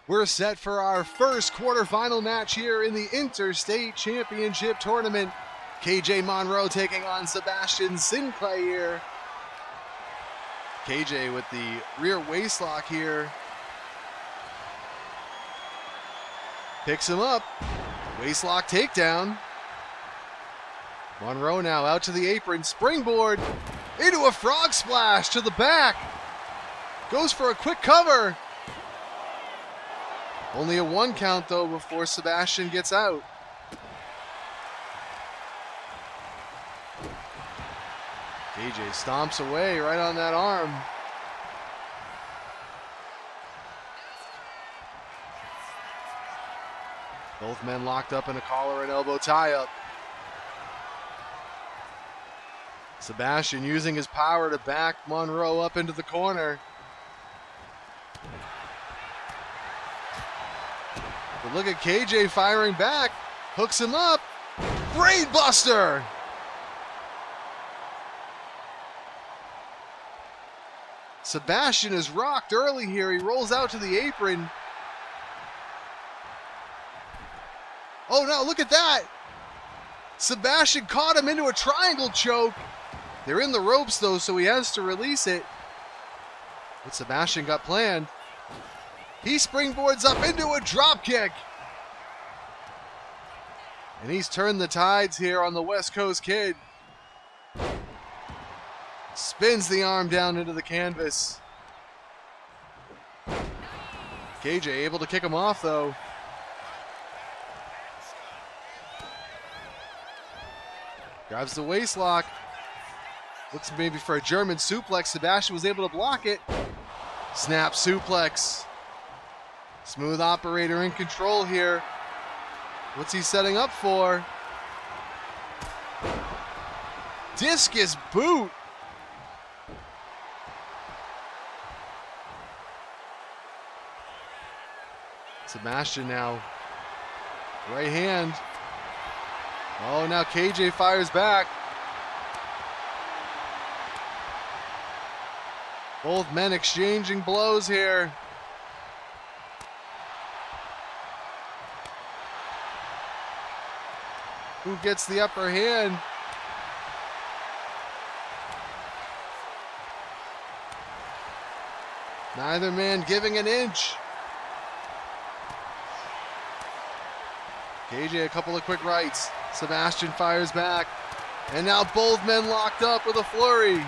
We're set for our first quarterfinal match here in the Interstate Championship Tournament. KJ Monroe taking on Sebastian Sinclaiir. KJ with the rear waistlock here. Picks him up. Waistlock takedown. Monroe now out to the apron. Springboard into a frog splash to the back. Goes for a quick cover. Only a 1 count though before Sebastian gets out. KJ stomps away right on that arm. Both men locked up in a collar and elbow tie-up. Sebastian using his power to back Monroe up into the corner. But look at KJ firing back. Hooks him up. Brain buster! Sebastian is rocked early here. He rolls out to the apron. Oh no, look at that! Sebastian caught him into a triangle choke. They're in the ropes though, so he has to release it. What Sebastian got planned. He springboards up into a drop kick. And he's turned the tides here on the West Coast Kid. Spins the arm down into the canvas. KJ able to kick him off though. Grabs the waistlock. Looks maybe for a German suplex. Sebastian was able to block it. Snap suplex. Smooth operator in control here. What's he setting up for? Discus boot. Sebastian now. Right hand. Oh, now KJ fires back. Both men exchanging blows here. Who gets the upper hand? Neither man giving an inch. KJ a couple of quick rights. Sebastian fires back. And now both men locked up with a flurry.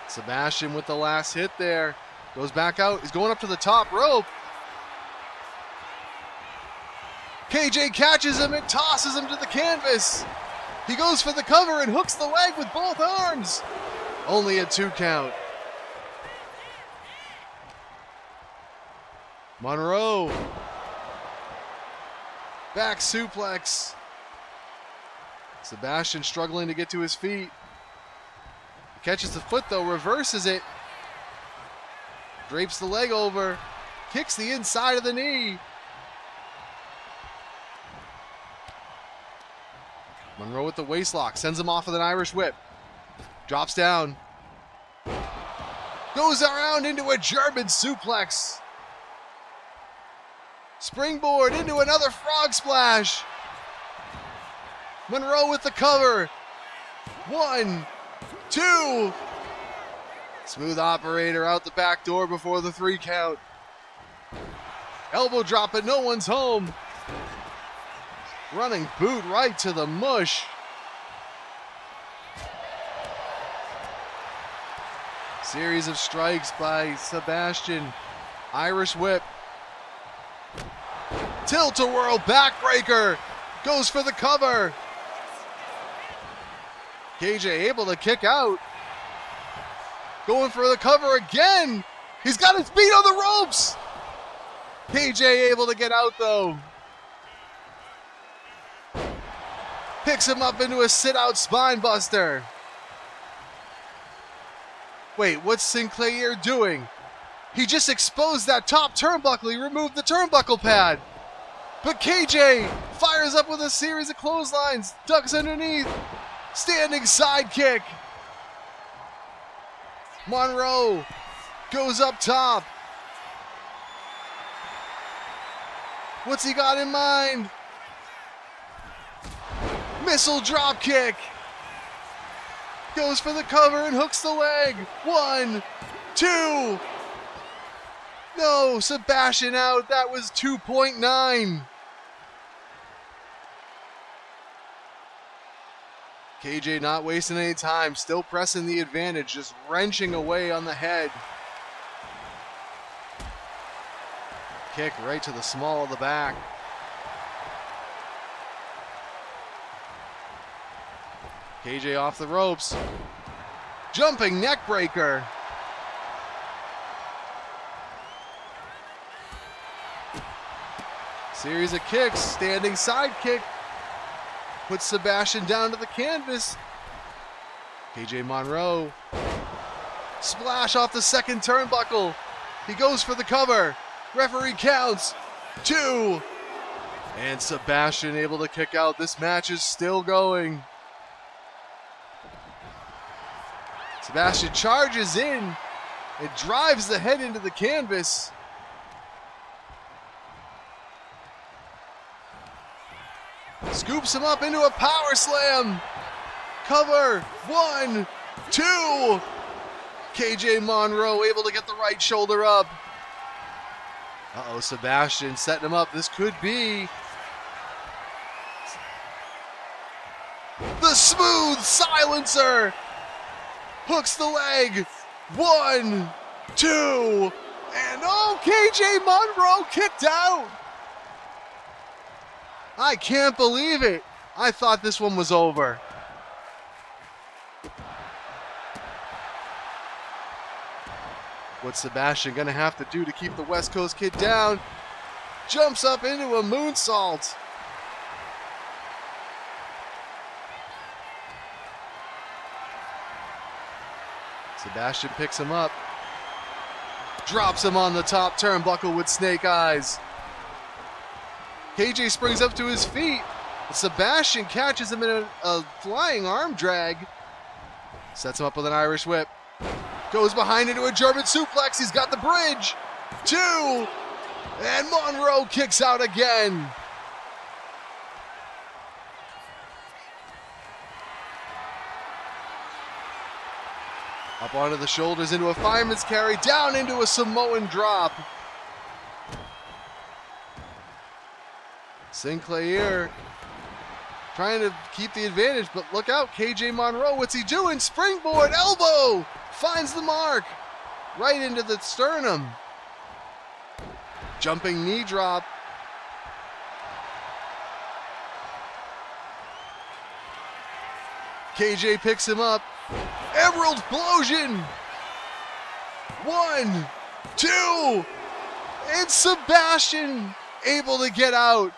Sebastian with the last hit there. Goes back out. He's going up to the top rope. KJ catches him and tosses him to the canvas. He goes for the cover and hooks the leg with both arms. Only a 2 count. Monroe. Back suplex. Sebastian struggling to get to his feet. He catches the foot though, reverses it. Drapes the leg over. Kicks the inside of the knee. Monroe with the waistlock. Sends him off with an Irish whip. Drops down. Goes around into a German suplex. Springboard into another frog splash. Monroe with the cover. 1, 2. Smooth operator out the back door before the 3 count. Elbow drop, but no one's home. Running boot right to the mush. Series of strikes by Sebastian. Irish whip. Tilt-a-whirl backbreaker. Goes for the cover. KJ able to kick out. Going for the cover again. He's got his feet on the ropes. KJ able to get out though. Picks him up into a sit-out spine buster. Wait, what's Sinclaiir doing? He just exposed that top turnbuckle. He removed the turnbuckle pad. But KJ fires up with a series of clotheslines. Ducks underneath. Standing sidekick. Monroe Goes up top. What's he got in mind? Missile drop kick. Goes for the cover and hooks the leg. 1, 2. No, Sebastian out. That was 2.9. KJ not wasting any time. Still pressing the advantage. Just wrenching away on the head. Kick right to the small of the back. KJ off the ropes. Jumping neck breaker. Series of kicks. Standing side kick. Puts Sebastian down to the canvas. KJ Monroe. Splash off the second turnbuckle. He goes for the cover. Referee counts. 2. And Sebastian able to kick out. This match is still going. Sebastian charges in. It drives the head into the canvas. Scoops him up into a power slam. Cover. 1, 2. KJ Monroe able to get the right shoulder up. Uh-oh, Sebastian setting him up. This could be the smooth silencer. Hooks the leg. 1, 2. And oh, KJ Monroe kicked out. I can't believe it. I thought this one was over. What's Sebastian gonna have to do to keep the West Coast kid down? Jumps up into a moonsault. Sebastian picks him up. Drops him on the top turnbuckle with snake eyes. KJ springs up to his feet. Sebastian catches him in a flying arm drag. Sets him up with an Irish whip. Goes behind into a German suplex. He's got the bridge. 2. And Monroe kicks out again. Up onto the shoulders into a fireman's carry. Down into a Samoan drop. Sinclaiir trying to keep the advantage, but look out, KJ Monroe. What's he doing? Springboard elbow. Finds the mark. Right into the sternum. Jumping knee drop. KJ picks him up. Emerald Explosion. 1, 2. And Sebastian able to get out.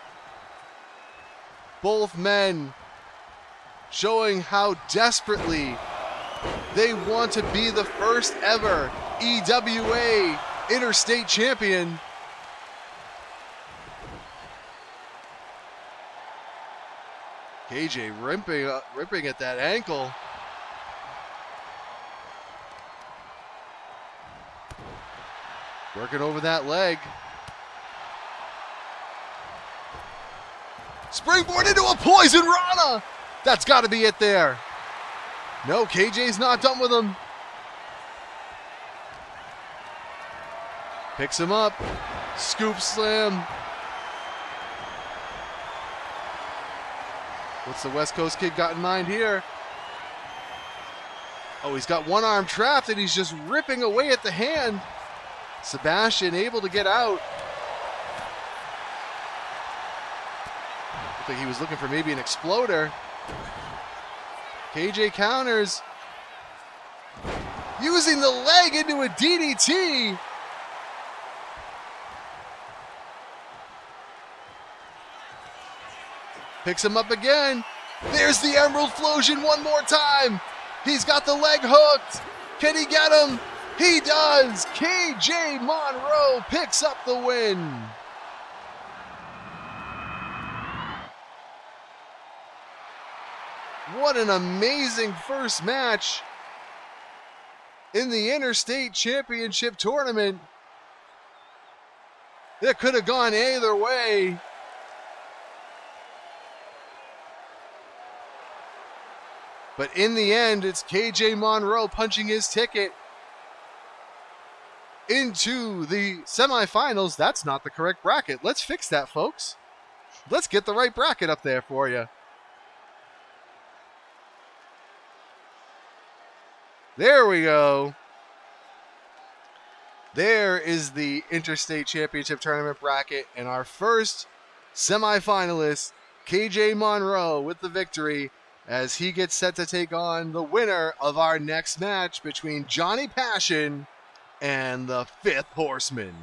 Both men showing how desperately they want to be the first ever EWA Interstate champion. KJ ripping at that ankle. Working over that leg. Springboard into a poison Rana. That's got to be it there. No, KJ's not done with him. Picks him up. Scoop slam. What's the West Coast kid got in mind here? Oh, he's got one arm trapped and he's just ripping away at the hand. Sebastian able to get out. Looked like he was looking for maybe an exploder. KJ counters. Using the leg into a DDT. Picks him up again. There's the Emerald Explosion one more time. He's got the leg hooked. Can he get him? He does. KJ Monroe picks up the win. What an amazing first match. in the Interstate Championship Tournament. It could have gone either way. But in the end, it's KJ Monroe punching his ticket into the semifinals. That's not the correct bracket. Let's fix that, folks. Let's get the right bracket up there for you. There we go. There is the Interstate Championship Tournament bracket, and our first semifinalist, KJ Monroe, with the victory as he gets set to take on the winner of our next match between Johnny Passion and the Fifth Horseman.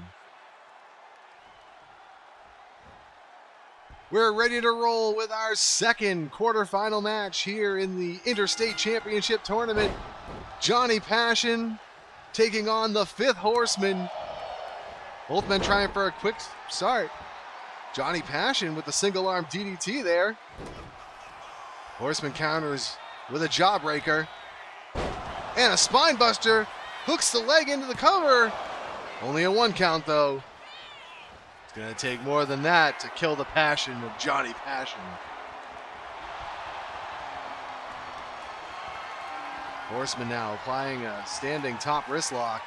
We're ready to roll with our second quarterfinal match here in the Interstate Championship Tournament. Johnny Passion taking on the Fifth Horseman. Both men trying for a quick start. Johnny Passion with the single arm DDT there. Horseman counters with a jawbreaker. And a spine buster. Hooks the leg into the cover. Only a 1 count though. It's going to take more than that to kill the passion of Johnny Passion. Horseman now applying a standing top wrist lock.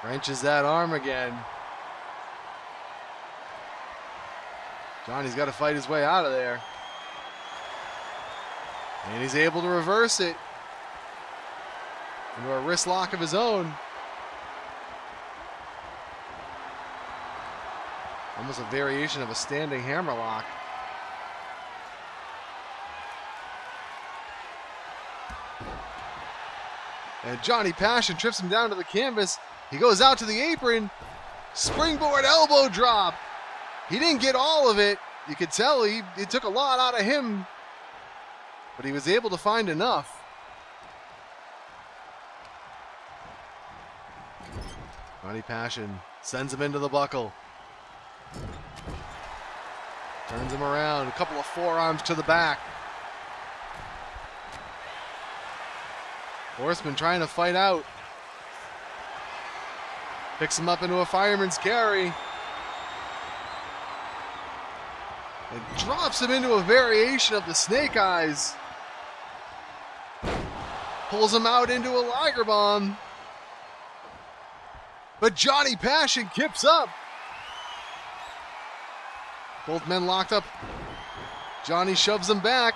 Wrenches that arm again. Johnny's got to fight his way out of there. And he's able to reverse it into a wrist lock of his own. Almost a variation of a standing hammer lock. And Johnny Passion trips him down to the canvas. He goes out to the apron. Springboard elbow drop. He didn't get all of it. You could tell it took a lot out of him. But he was able to find enough. Johnny Passion sends him into the buckle. Turns him around. A couple of forearms to the back. Horseman trying to fight out. Picks him up into a fireman's carry. And drops him into a variation of the snake eyes. Pulls him out into a Liger bomb. But Johnny Passion kips up. Both men locked up. Johnny shoves him back.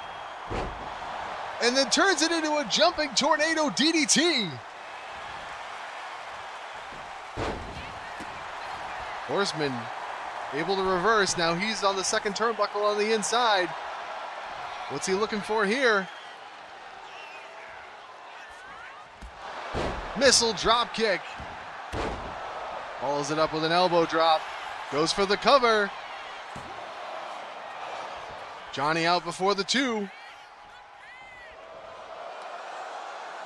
And then turns it into a jumping tornado DDT. Horseman able to reverse. Now he's on the second turnbuckle on the inside. What's he looking for here? Missile drop kick. Follows it up with an elbow drop. Goes for the cover. Johnny out before the 2.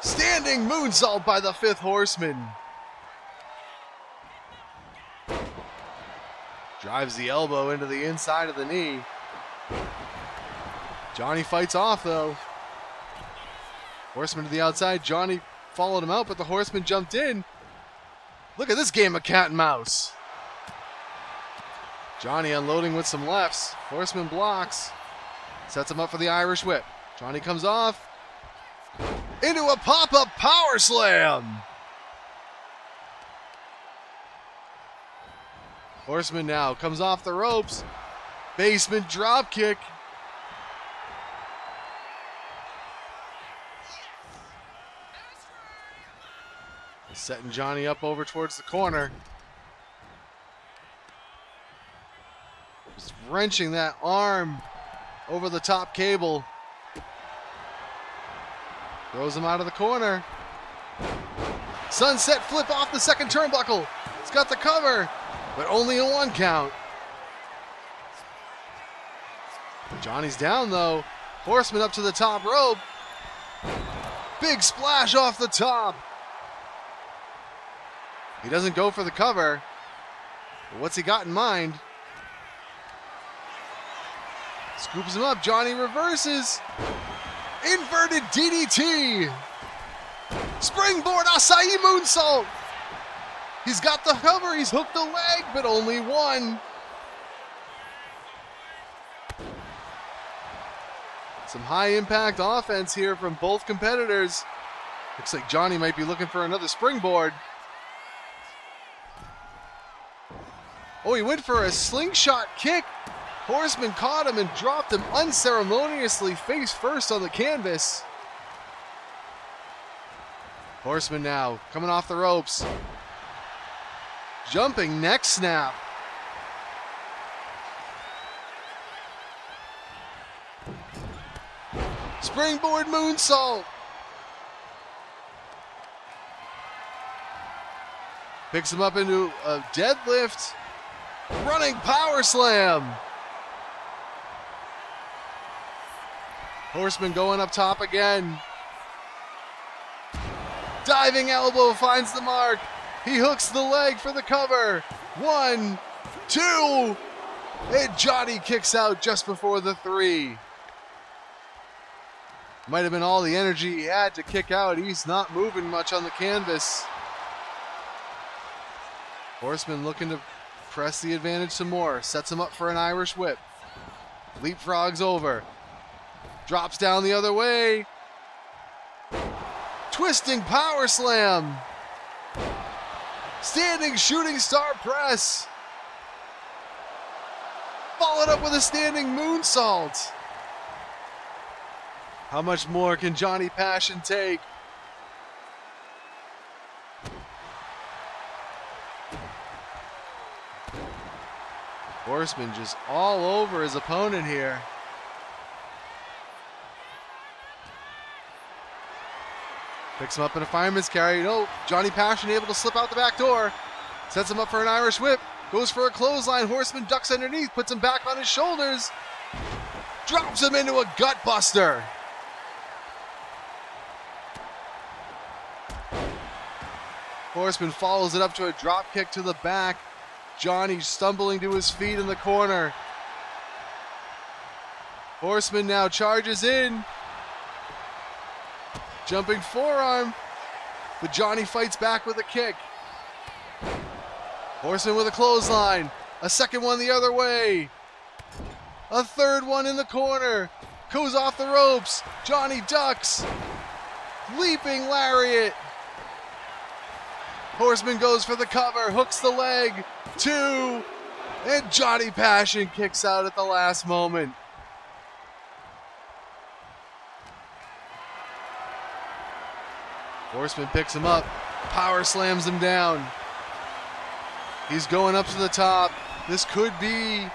Standing moonsault by the Fifth Horseman. Drives the elbow into the inside of the knee. Johnny fights off though. Horseman to the outside. Johnny followed him out, but the Horseman jumped in. Look at this game of cat and mouse. Johnny unloading with some lefts. Horseman blocks. Sets him up for the Irish whip. Johnny comes off. Into a pop-up power slam. Horseman now comes off the ropes. Basement drop kick. Setting Johnny up over towards the corner. Just wrenching that arm over the top cable. Throws him out of the corner. Sunset flip off the second turnbuckle. It's got the cover, but only a 1 count. Johnny's down though. Horseman up to the top rope. Big splash off the top. He doesn't go for the cover. But what's he got in mind? Scoops him up. Johnny reverses. Inverted DDT. Springboard acai moonsault. He's got the cover. He's hooked the leg, but only one. Some high impact offense here from both competitors. Looks like Johnny might be looking for another springboard. Oh, he went for a slingshot kick. Horseman caught him and dropped him unceremoniously face first on the canvas. Horseman now coming off the ropes. Jumping neck snap. Springboard moonsault. Picks him up into a deadlift. Running power slam. Horseman going up top again. Diving elbow finds the mark. He hooks the leg for the cover. 1, 2. And Johnny kicks out just before the 3. Might have been all the energy he had to kick out. He's not moving much on the canvas. Horseman looking to press the advantage some more. Sets him up for an Irish whip. Leapfrogs over. Drops down the other way. Twisting power slam. Standing shooting star press. Followed up with a standing moonsault. How much more can Johnny Passion take? Horseman just all over his opponent here. Picks him up in a fireman's carry. No, Johnny Passion able to slip out the back door. Sets him up for an Irish whip. Goes for a clothesline. Horseman ducks underneath. Puts him back on his shoulders. Drops him into a gut buster. Horseman follows it up to a drop kick to the back. Johnny stumbling to his feet in the corner. Horseman now charges in. Jumping forearm. But Johnny fights back with a kick. Horseman with a clothesline. A second one the other way. A third one in the corner. Goes off the ropes. Johnny ducks. Leaping lariat. Horseman goes for the cover. Hooks the leg. 2. And Johnny Passion kicks out at the last moment. Horseman picks him up. Power slams him down. He's going up to the top. This could be...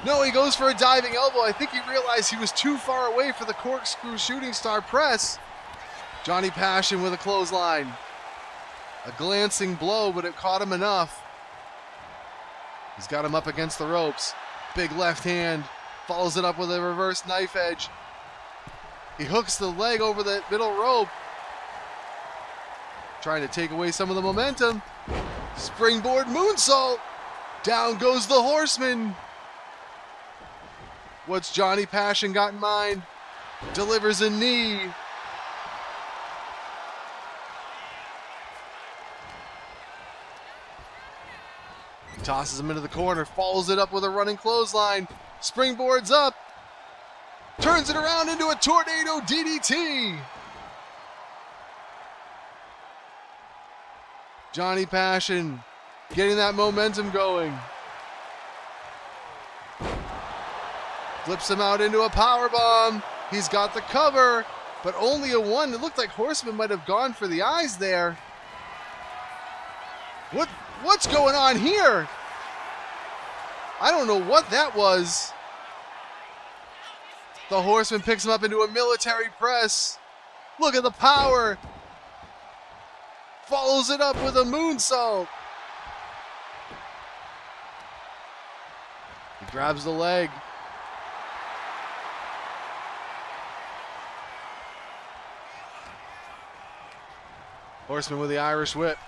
No, he goes for a diving elbow. I think he realized he was too far away for the corkscrew shooting star press. Johnny Passion with a clothesline. A glancing blow, but it caught him enough. He's got him up against the ropes. Big left hand. Follows it up with a reverse knife edge. He hooks the leg over the middle rope. Trying to take away some of the momentum. Springboard moonsault. Down goes the Horseman. What's Johnny Passion got in mind? Delivers a knee. He tosses him into the corner. Follows it up with a running clothesline. Springboards up. Turns it around into a tornado DDT. Johnny Passion getting that momentum going. Flips him out into a powerbomb. He's got the cover, but only a 1. It looked like Horseman might have gone for the eyes there. What's going on here? I don't know what that was. The Horseman picks him up into a military press. Look at the power. Follows it up with a moonsault. He grabs the leg. Horseman with the Irish whip.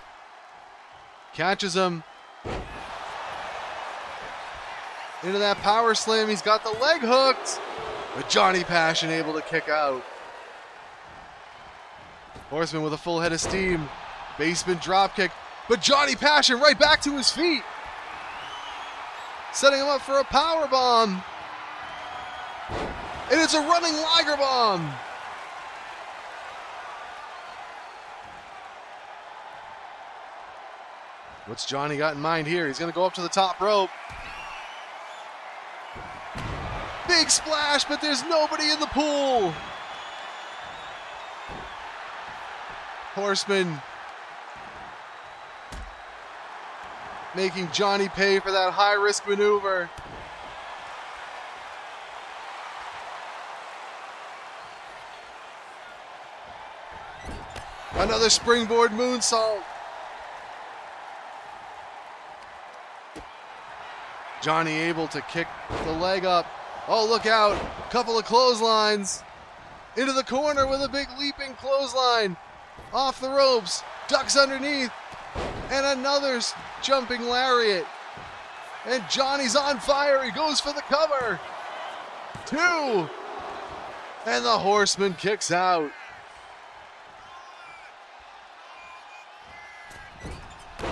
Catches him. Into that power slam. He's got the leg hooked. But Johnny Passion able to kick out. Horseman with a full head of steam. Basement dropkick. But Johnny Passion right back to his feet. Setting him up for a power bomb. And it's a running Liger bomb. What's Johnny got in mind here? He's going to go up to the top rope. Big splash, but there's nobody in the pool. Horseman making Johnny pay for that high-risk maneuver. Another springboard moonsault. Johnny able to kick the leg up. Oh, look out. Couple of clotheslines. Into the corner with a big leaping clothesline. Off the ropes. Ducks underneath. And another jumping lariat. And Johnny's on fire. He goes for the cover. 2. And the Horseman kicks out.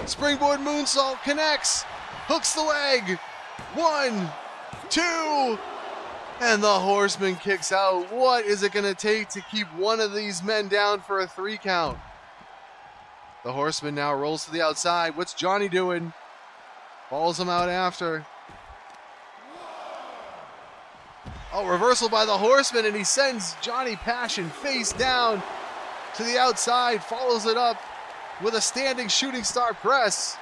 Springboard moonsault connects. Hooks the leg. 1, 2. And the Horseman kicks out. What is it going to take to keep one of these men down for a 3 count? The Horseman now rolls to the outside. What's Johnny doing? Follows him out after. Oh, reversal by the Horseman, and he sends Johnny Passion face down to the outside. Follows it up with a standing shooting star press.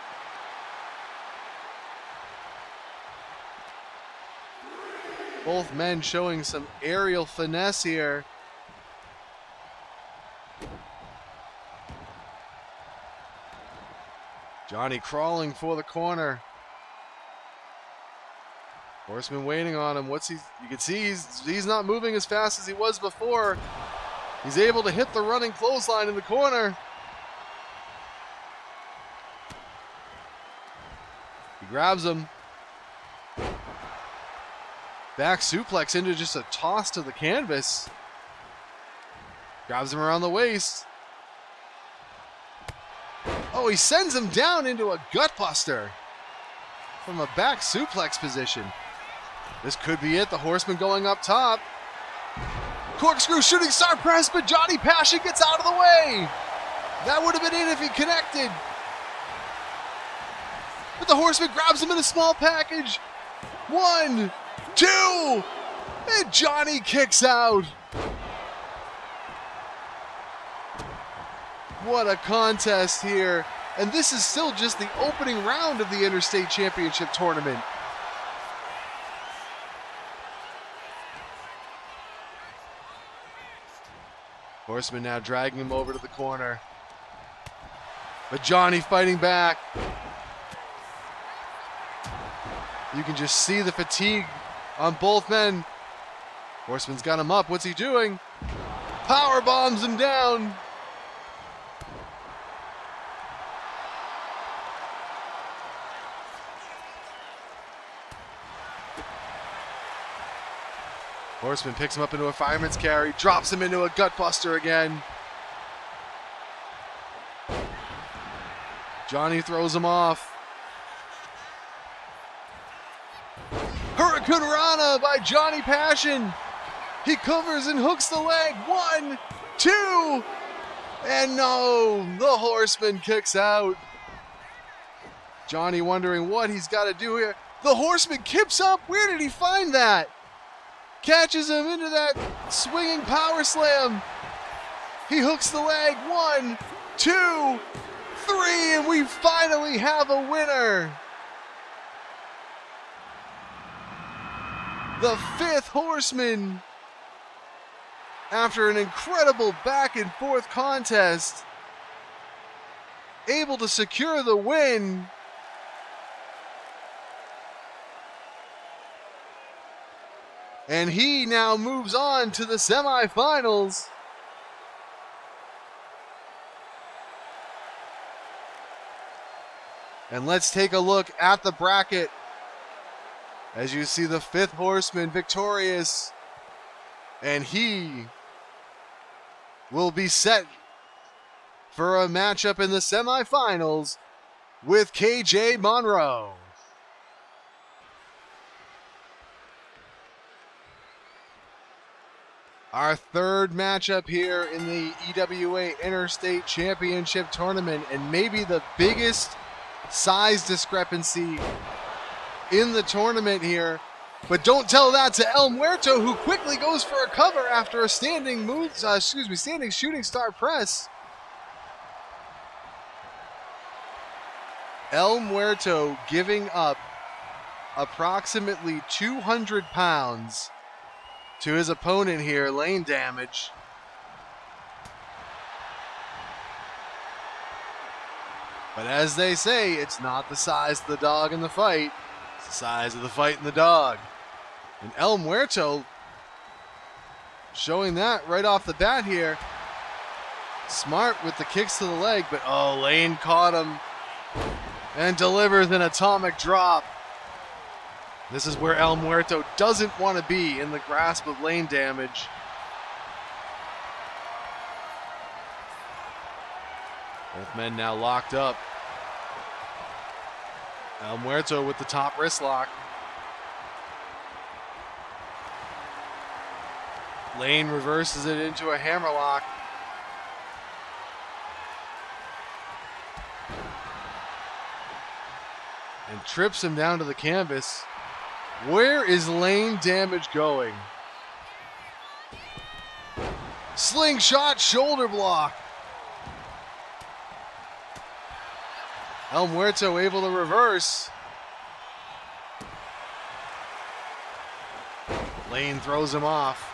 Both men showing some aerial finesse here. Johnny crawling for the corner. Horseman waiting on him. You can see he's not moving as fast as he was before. He's able to hit the running clothesline in the corner. He grabs him. Back suplex into just a toss to the canvas. Grabs him around the waist. Oh, he sends him down into a gutbuster from a back suplex position. This could be it. The Horseman going up top. Corkscrew shooting star press, but Johnny Passion gets out of the way. That would have been it if he connected. But the Horseman grabs him in a small package. 1, 2, and Johnny kicks out. What a contest here. And this is still just the opening round of the Interstate Championship Tournament. Horseman now dragging him over to the corner. But Johnny fighting back. You can just see the fatigue on both men. Horseman's got him up. What's he doing? Power bombs him down. Horseman picks him up into a fireman's carry, drops him into a gutbuster again. Johnny throws him off. Hurricane Rana by Johnny Passion. He covers and hooks the leg. 1, 2, and no, the Horseman kicks out. Johnny wondering what he's got to do here. The Horseman kips up. Where did he find that? Catches him into that swinging power slam. He hooks the leg. 1, 2, 3, and we finally have a winner. The 5th Horseman, after an incredible back and forth contest, able to secure the win. And he now moves on to the semifinals. And let's take a look at the bracket. As you see the 5th Horseman victorious. And he will be set for a matchup in the semifinals with KJ Monroe. Our third matchup here in the EWA Interstate Championship Tournament, and maybe the biggest size discrepancy in the tournament here. But don't tell that to El Muerto, who quickly goes for a cover after a standing shooting star press. El Muerto giving up approximately 200 pounds to his opponent here, Layne damage. But as they say, it's not the size of the dog in the fight, it's the size of the fight in the dog. And El Muerto showing that right off the bat here. Smart with the kicks to the leg, but oh, Layne caught him and delivers an atomic drop. This is where El Muerto doesn't want to be, in the grasp of Layne damage. Both men now locked up. El Muerto with the top wrist lock. Layne reverses it into a hammerlock. And trips him down to the canvas. Where is Layne damage going? Slingshot shoulder block. El Muerto able to reverse. Layne throws him off.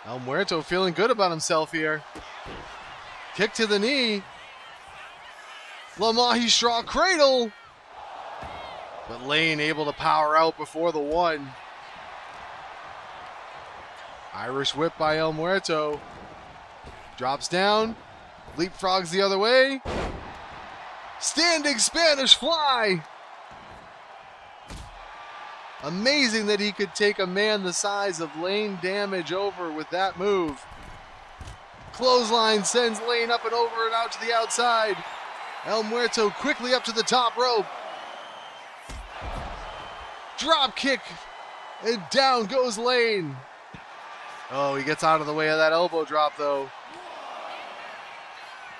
El Muerto feeling good about himself here. Kick to the knee. La Magistral cradle. But Layne able to power out before the one. Irish whip by El Muerto. Drops down. Leapfrogs the other way. Standing Spanish fly. Amazing that he could take a man the size of Layne damage over with that move. Clothesline sends Layne up and over and out to the outside. El Muerto quickly up to the top rope. Drop kick, and down goes Layne. Oh, he gets out of the way of that elbow drop though.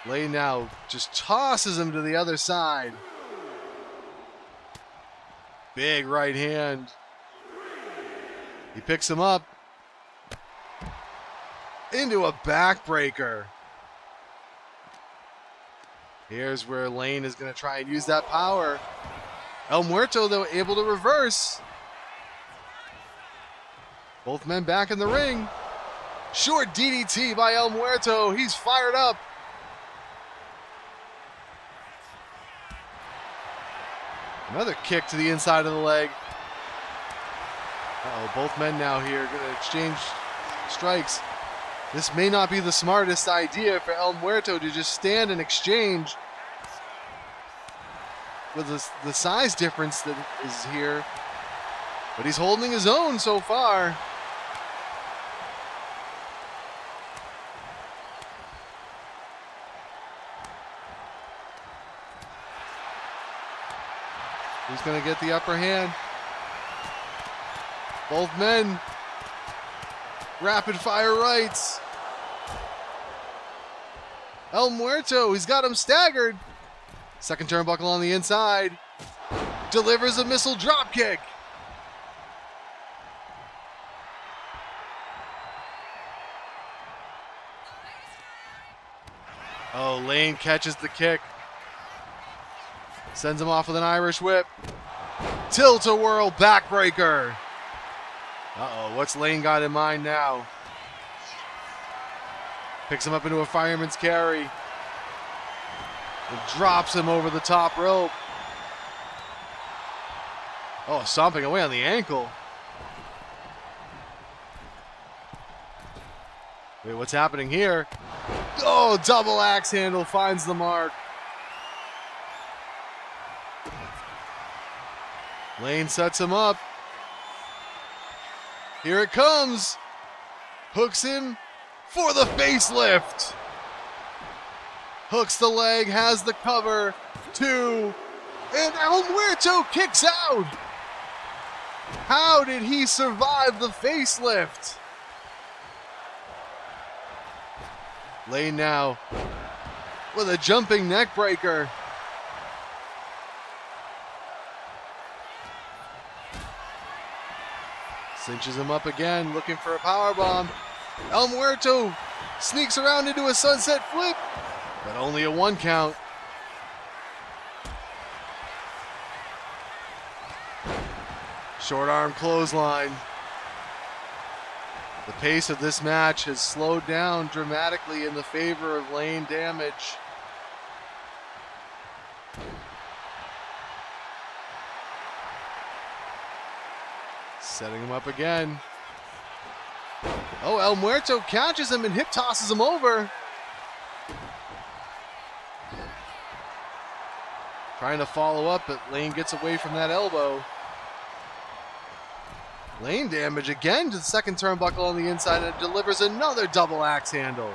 Layne now just tosses him to the other side. Big right hand. He picks him up into a backbreaker. Here's where Layne is going to try and use that power. El Muerto, though, able to reverse. Both men back in the ring. Short DDT by El Muerto. He's fired up. Another kick to the inside of the leg. Uh-oh, both men now here going to exchange strikes. This may not be the smartest idea for El Muerto to just stand and exchange with the size difference that is here. But he's holding his own so far. Who's going to get the upper hand? Both men. Rapid fire rights. El Muerto, he's got him staggered. Second turnbuckle on the inside. Delivers a missile drop kick. Oh, Layne catches the kick. Sends him off with an Irish whip. Tilt-a-whirl backbreaker. Uh-oh, what's Layne got in mind now? Picks him up into a fireman's carry. And drops him over the top rope. Oh, stomping away on the ankle. Wait, what's happening here? Oh, double axe handle finds the mark. Layne sets him up. Here it comes. Hooks him for the facelift. Hooks the leg, has the cover. 2. And El Muerto kicks out. How did he survive the facelift? Layne now with a jumping neck breaker. Cinches him up again, looking for a powerbomb. El Muerto sneaks around into a sunset flip, but only a 1 count. Short arm clothesline. The pace of this match has slowed down dramatically in the favor of Layne Damage. Setting him up again. Oh, El Muerto catches him and hip tosses him over. Trying to follow up, but Layne gets away from that elbow. Layne Damage again to the second turnbuckle on the inside and delivers another double axe handle.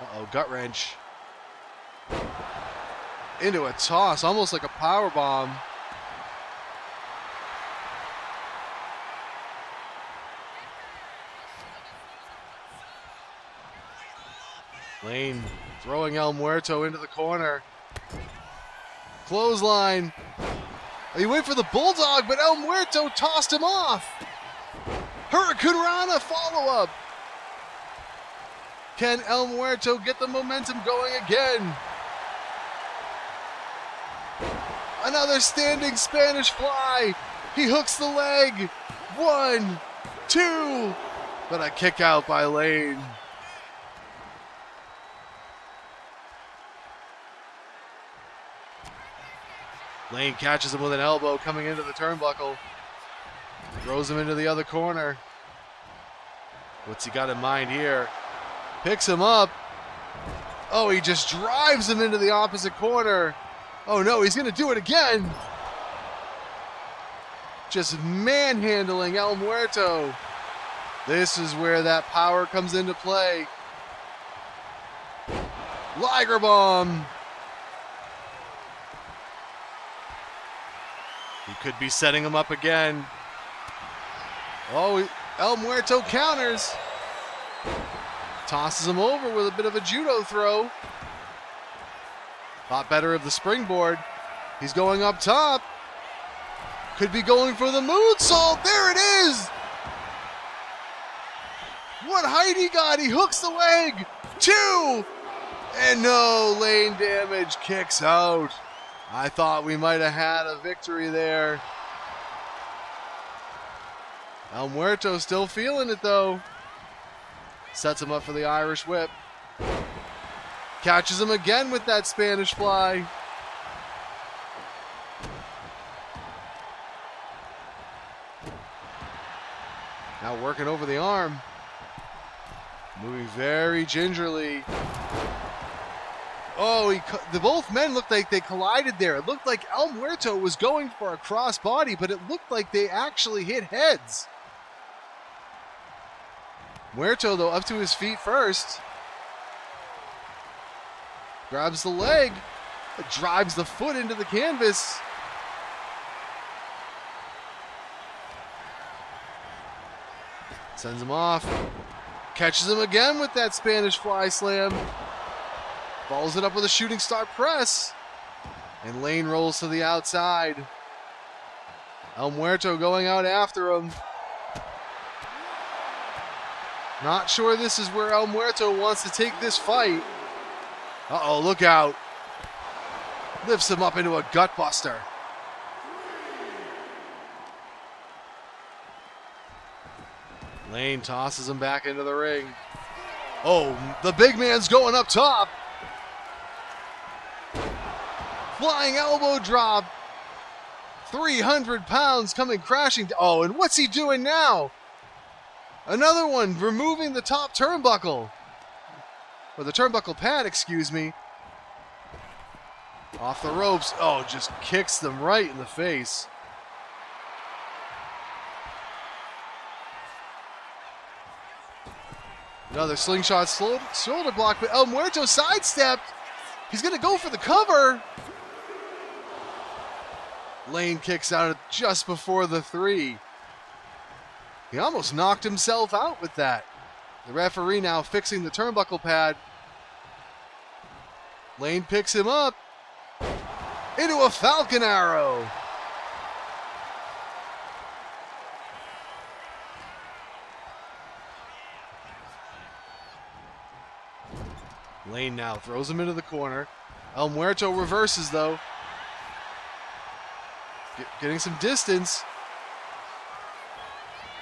Uh-oh, gut wrench. Into a toss, almost like a power bomb. Layne throwing El Muerto into the corner. Clothesline. He went for the Bulldog, but El Muerto tossed him off. Hurricane Rana follow-up. Can El Muerto get the momentum going again? Another standing Spanish fly. He hooks the leg. 1, 2. But a kick out by Layne. Layne catches him with an elbow coming into the turnbuckle. Throws him into the other corner. What's he got in mind here? Picks him up. Oh, he just drives him into the opposite corner. Oh no, he's going to do it again. Just manhandling El Muerto. This is where that power comes into play. Liger bomb. He could be setting him up again. Oh, El Muerto counters. Tosses him over with a bit of a judo throw. Thought better of the springboard. He's going up top. Could be going for the moonsault. There it is. What height he got. He hooks the leg. 2. And no, Layne Damage kicks out. I thought we might have had a victory there. El Muerto still feeling it though. Sets him up for the Irish whip. Catches him again with that Spanish fly. Now working over the arm. Moving very gingerly. Oh, both men looked like they collided there. It looked like El Muerto was going for a crossbody, but it looked like they actually hit heads. Muerto, though, up to his feet first. Grabs the leg, drives the foot into the canvas. Sends him off. Catches him again with that Spanish fly slam. Follows it up with a shooting star press. And Layne rolls to the outside. El Muerto going out after him. Not sure this is where El Muerto wants to take this fight. Uh-oh, look out. Lifts him up into a gut buster. Layne tosses him back into the ring. Oh, the big man's going up top. Flying elbow drop. 300 pounds coming crashing. Oh, and what's he doing now? Another one, removing the top turnbuckle. Or the turnbuckle pad, excuse me. Off the ropes. Oh, just kicks them right in the face. Another slingshot shoulder block, but El Muerto sidestepped. He's going to go for the cover. Layne kicks out just before the 3. He almost knocked himself out with that. The referee now fixing the turnbuckle pad. Layne picks him up into a Falcon Arrow. Layne now throws him into the corner. El Muerto reverses though. Getting some distance.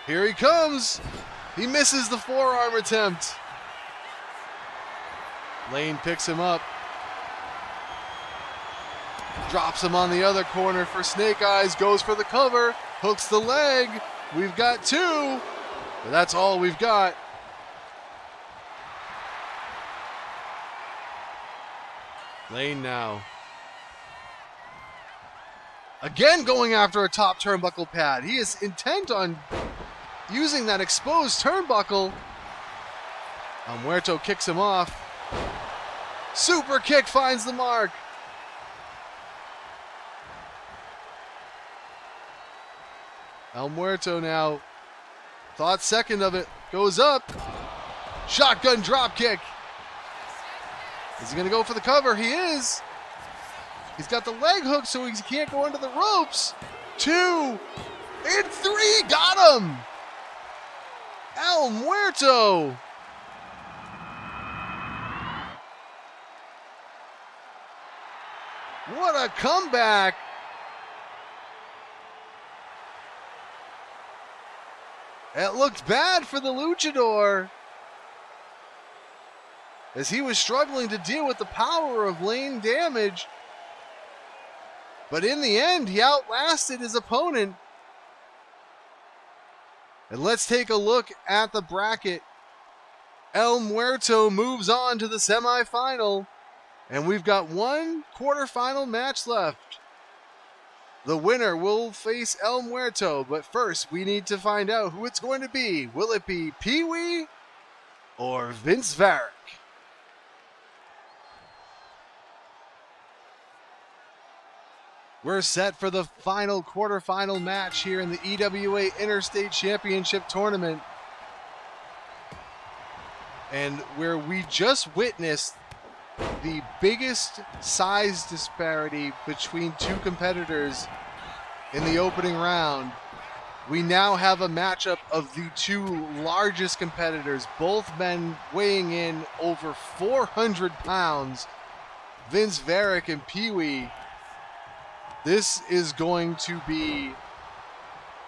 Here he comes. He misses the forearm attempt. Layne picks him up. Drops him on the other corner for Snake Eyes. Goes for the cover. Hooks the leg. We've got 2. But that's all we've got. Layne now. Again going after a top turnbuckle pad. He is intent on using that exposed turnbuckle. Muerto kicks him off. Super kick finds the mark. El Muerto now. Thought second of it. Goes up. Shotgun drop kick. Is he going to go for the cover? He is. He's got the leg hook so he can't go under the ropes. 2 and 3. Got him. El Muerto. What a comeback. It looked bad for the luchador as he was struggling to deal with the power of Layne damage. But in the end, he outlasted his opponent. And let's take a look at the bracket. El Muerto moves on to the semifinal. And we've got one quarterfinal match left. The winner will face El Muerto. But first, we need to find out who it's going to be. Will it be Peewee or Vince Varick? We're set for the final quarterfinal match here in the EWA Interstate Championship Tournament. And where we just witnessed the biggest size disparity between 2 competitors in the opening round, we now have a matchup of the 2 largest competitors, both men weighing in over 400 pounds, Vince Varick and Peewee. This is going to be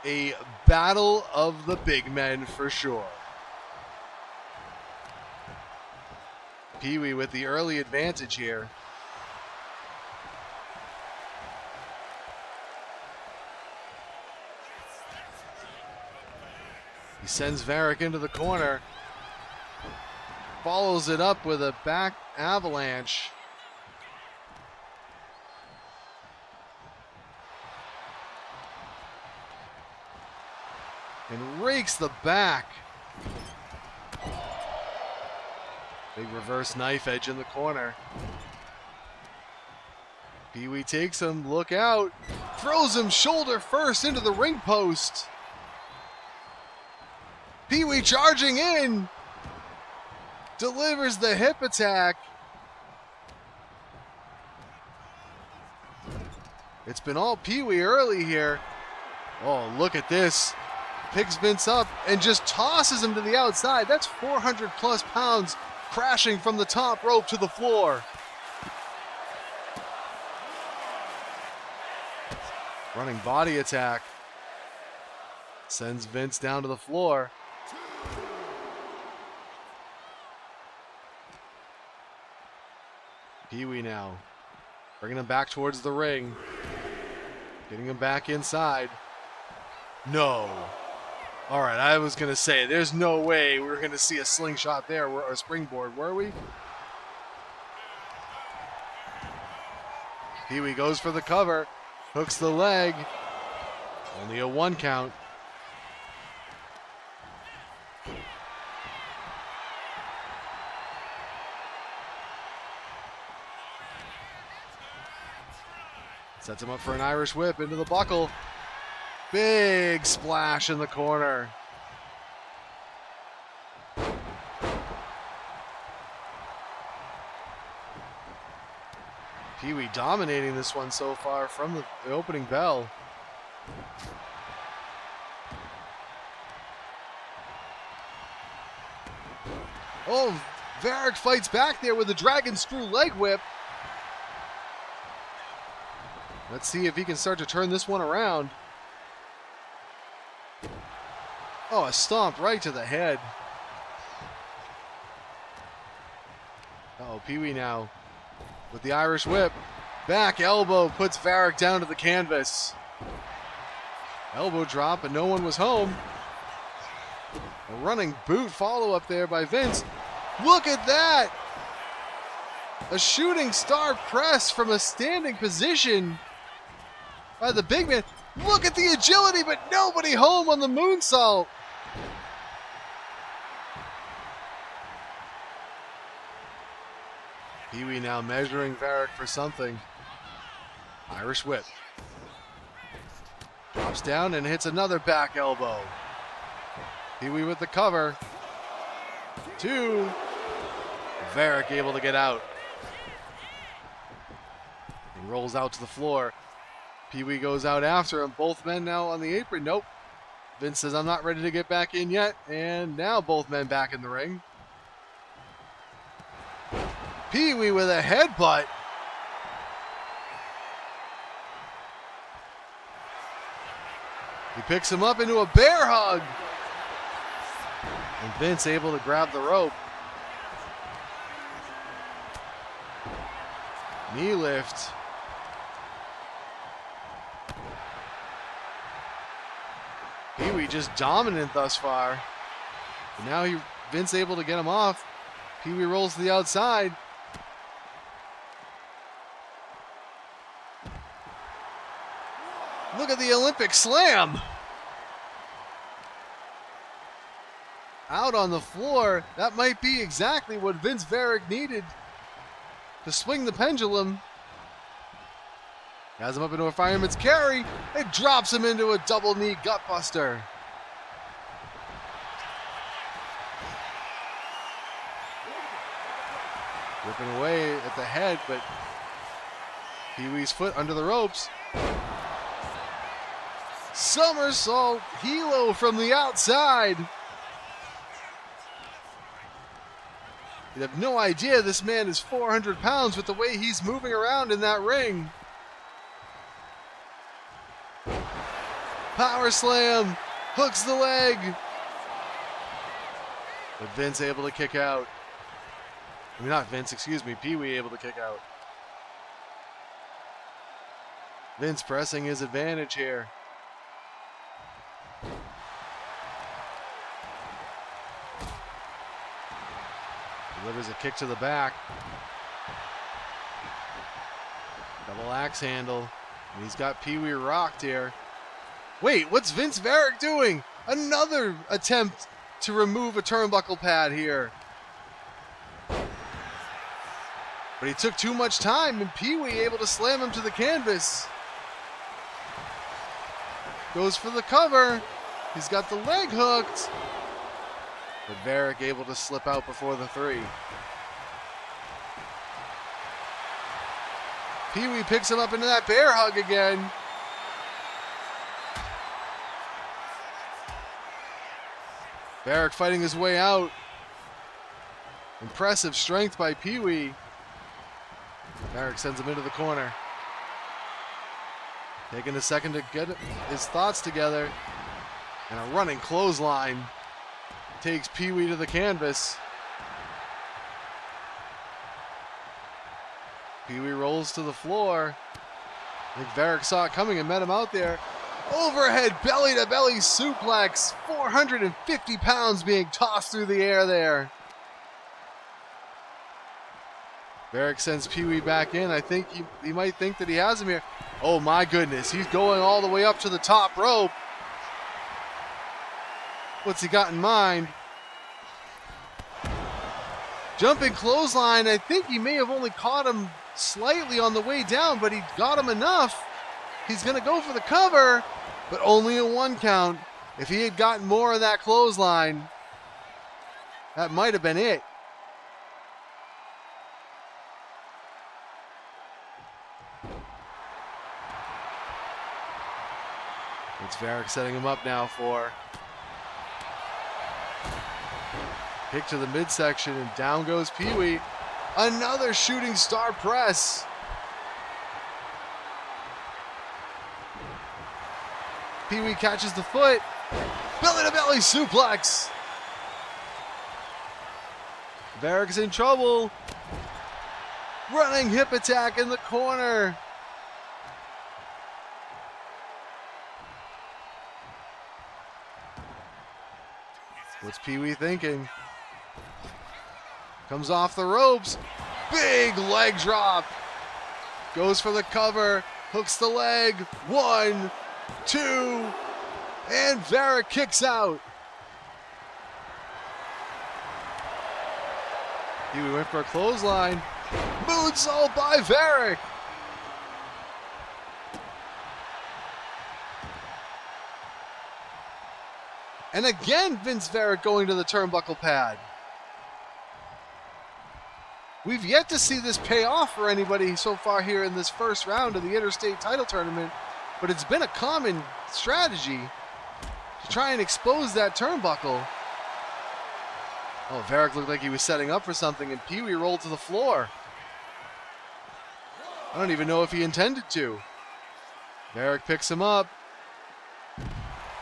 a battle of the big men for sure. Peewee with the early advantage here. He sends Varick into the corner. Follows it up with a back avalanche. And rakes the back. Big reverse knife edge in the corner. Peewee takes him, look out. Throws him shoulder first into the ring post. Peewee charging in. Delivers the hip attack. It's been all Peewee early here. Oh, look at this. Picks Vince up and just tosses him to the outside. That's 400 plus pounds crashing from the top rope to the floor. Running body attack. Sends Vince down to the floor. Peewee now. Bringing him back towards the ring. Getting him back inside. No. All right, I was going to say, there's no way we were going to see a slingshot there, or a springboard, were we? Peewee goes for the cover, hooks the leg. Only a 1 count. Sets him up for an Irish whip into the buckle. Big splash in the corner. Peewee dominating this one so far from the opening bell. Oh, Varick fights back there with a dragon screw leg whip. Let's see if he can start to turn this one around. Oh, a stomp right to the head. Uh-oh, Peewee now with the Irish whip. Back elbow puts Varick down to the canvas. Elbow drop, and no one was home. A running boot follow-up there by Vince. Look at that! A shooting star press from a standing position by the big man. Look at the agility, but nobody home on the moonsault. Peewee now measuring Varick for something. Irish whip. Drops down and hits another back elbow. Peewee with the cover. 2. Varick able to get out. He rolls out to the floor. Peewee goes out after him. Both men now on the apron. Nope. Vince says, I'm not ready to get back in yet. And now both men back in the ring. Peewee with a headbutt. He picks him up into a bear hug. And Vince able to grab the rope. Knee lift. Peewee just dominant thus far. And now Vince able to get him off. Peewee rolls to the outside. Look at the Olympic slam. Out on the floor. That might be exactly what Vince Varick needed to swing the pendulum. Has him up into a fireman's carry. It drops him into a double knee gutbuster. Ripping away at the head, but Peewee's foot under the ropes. Somersault helo from the outside. You have no idea this man is 400 pounds with the way he's moving around in that ring. Power slam, hooks the leg. But Vince able to kick out. I mean, not Vince, excuse me, Peewee able to kick out. Vince pressing his advantage here. Delivers a kick to the back. Double axe handle. And he's got Peewee rocked here. Wait, what's Vince Varick doing? Another attempt to remove a turnbuckle pad here. But he took too much time, and Peewee able to slam him to the canvas. Goes for the cover. He's got the leg hooked. But Varick able to slip out before the 3. Peewee picks him up into that bear hug again. Varick fighting his way out. Impressive strength by Peewee. Varick sends him into the corner. Taking a second to get his thoughts together. And a running clothesline takes Peewee to the canvas. Peewee rolls to the floor. I think Varick saw it coming and met him out there. Overhead belly-to-belly suplex. 450 pounds being tossed through the air there. Varick sends Peewee back in. I think he might think that he has him here. Oh my goodness, he's going all the way up to the top rope. What's he got in mind? Jumping clothesline. I think he may have only caught him slightly on the way down, but he got him enough. He's going to go for the cover, but only a 1 count. If he had gotten more of that clothesline, that might have been it. It's Varick setting him up now for kick to the midsection, and down goes Peewee. Another shooting star press. Peewee catches the foot. Belly to belly suplex. Varick's in trouble. Running hip attack in the corner. What's Peewee thinking? Comes off the ropes. Big leg drop. Goes for the cover. Hooks the leg. 1, 2. And Varick kicks out. Peewee went for a clothesline. Moonsault by Varick. And again, Vince Varick going to the turnbuckle pad. We've yet to see this pay off for anybody so far here in this first round of the Interstate title tournament, but it's been a common strategy to try and expose that turnbuckle. Oh, Varick looked like he was setting up for something, and Peewee rolled to the floor. I don't even know if he intended to. Varick picks him up.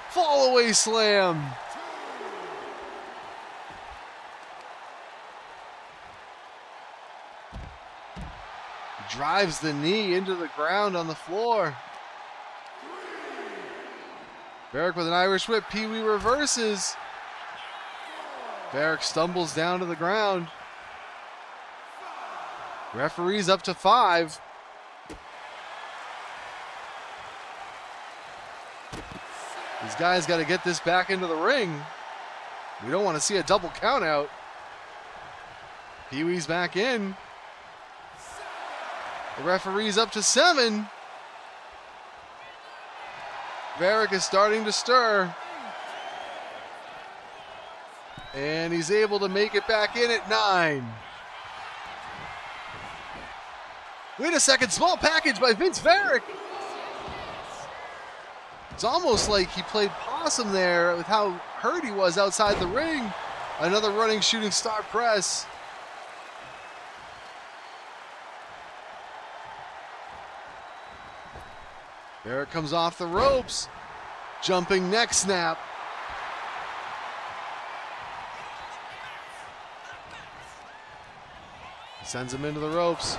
Fall away slam. Drives the knee into the ground on the floor. Varick with an Irish whip. Peewee reverses. Varick stumbles down to the ground. Referee's up to 5. These guys got to get this back into the ring. We don't want to see a double count out. Peewee's back in. The referee's up to 7. Varick is starting to stir. And he's able to make it back in at 9. Wait a second, small package by Vince Varick. It's almost like he played possum there with how hurt he was outside the ring. Another running shooting star press. Varick comes off the ropes. Jumping neck snap. Sends him into the ropes.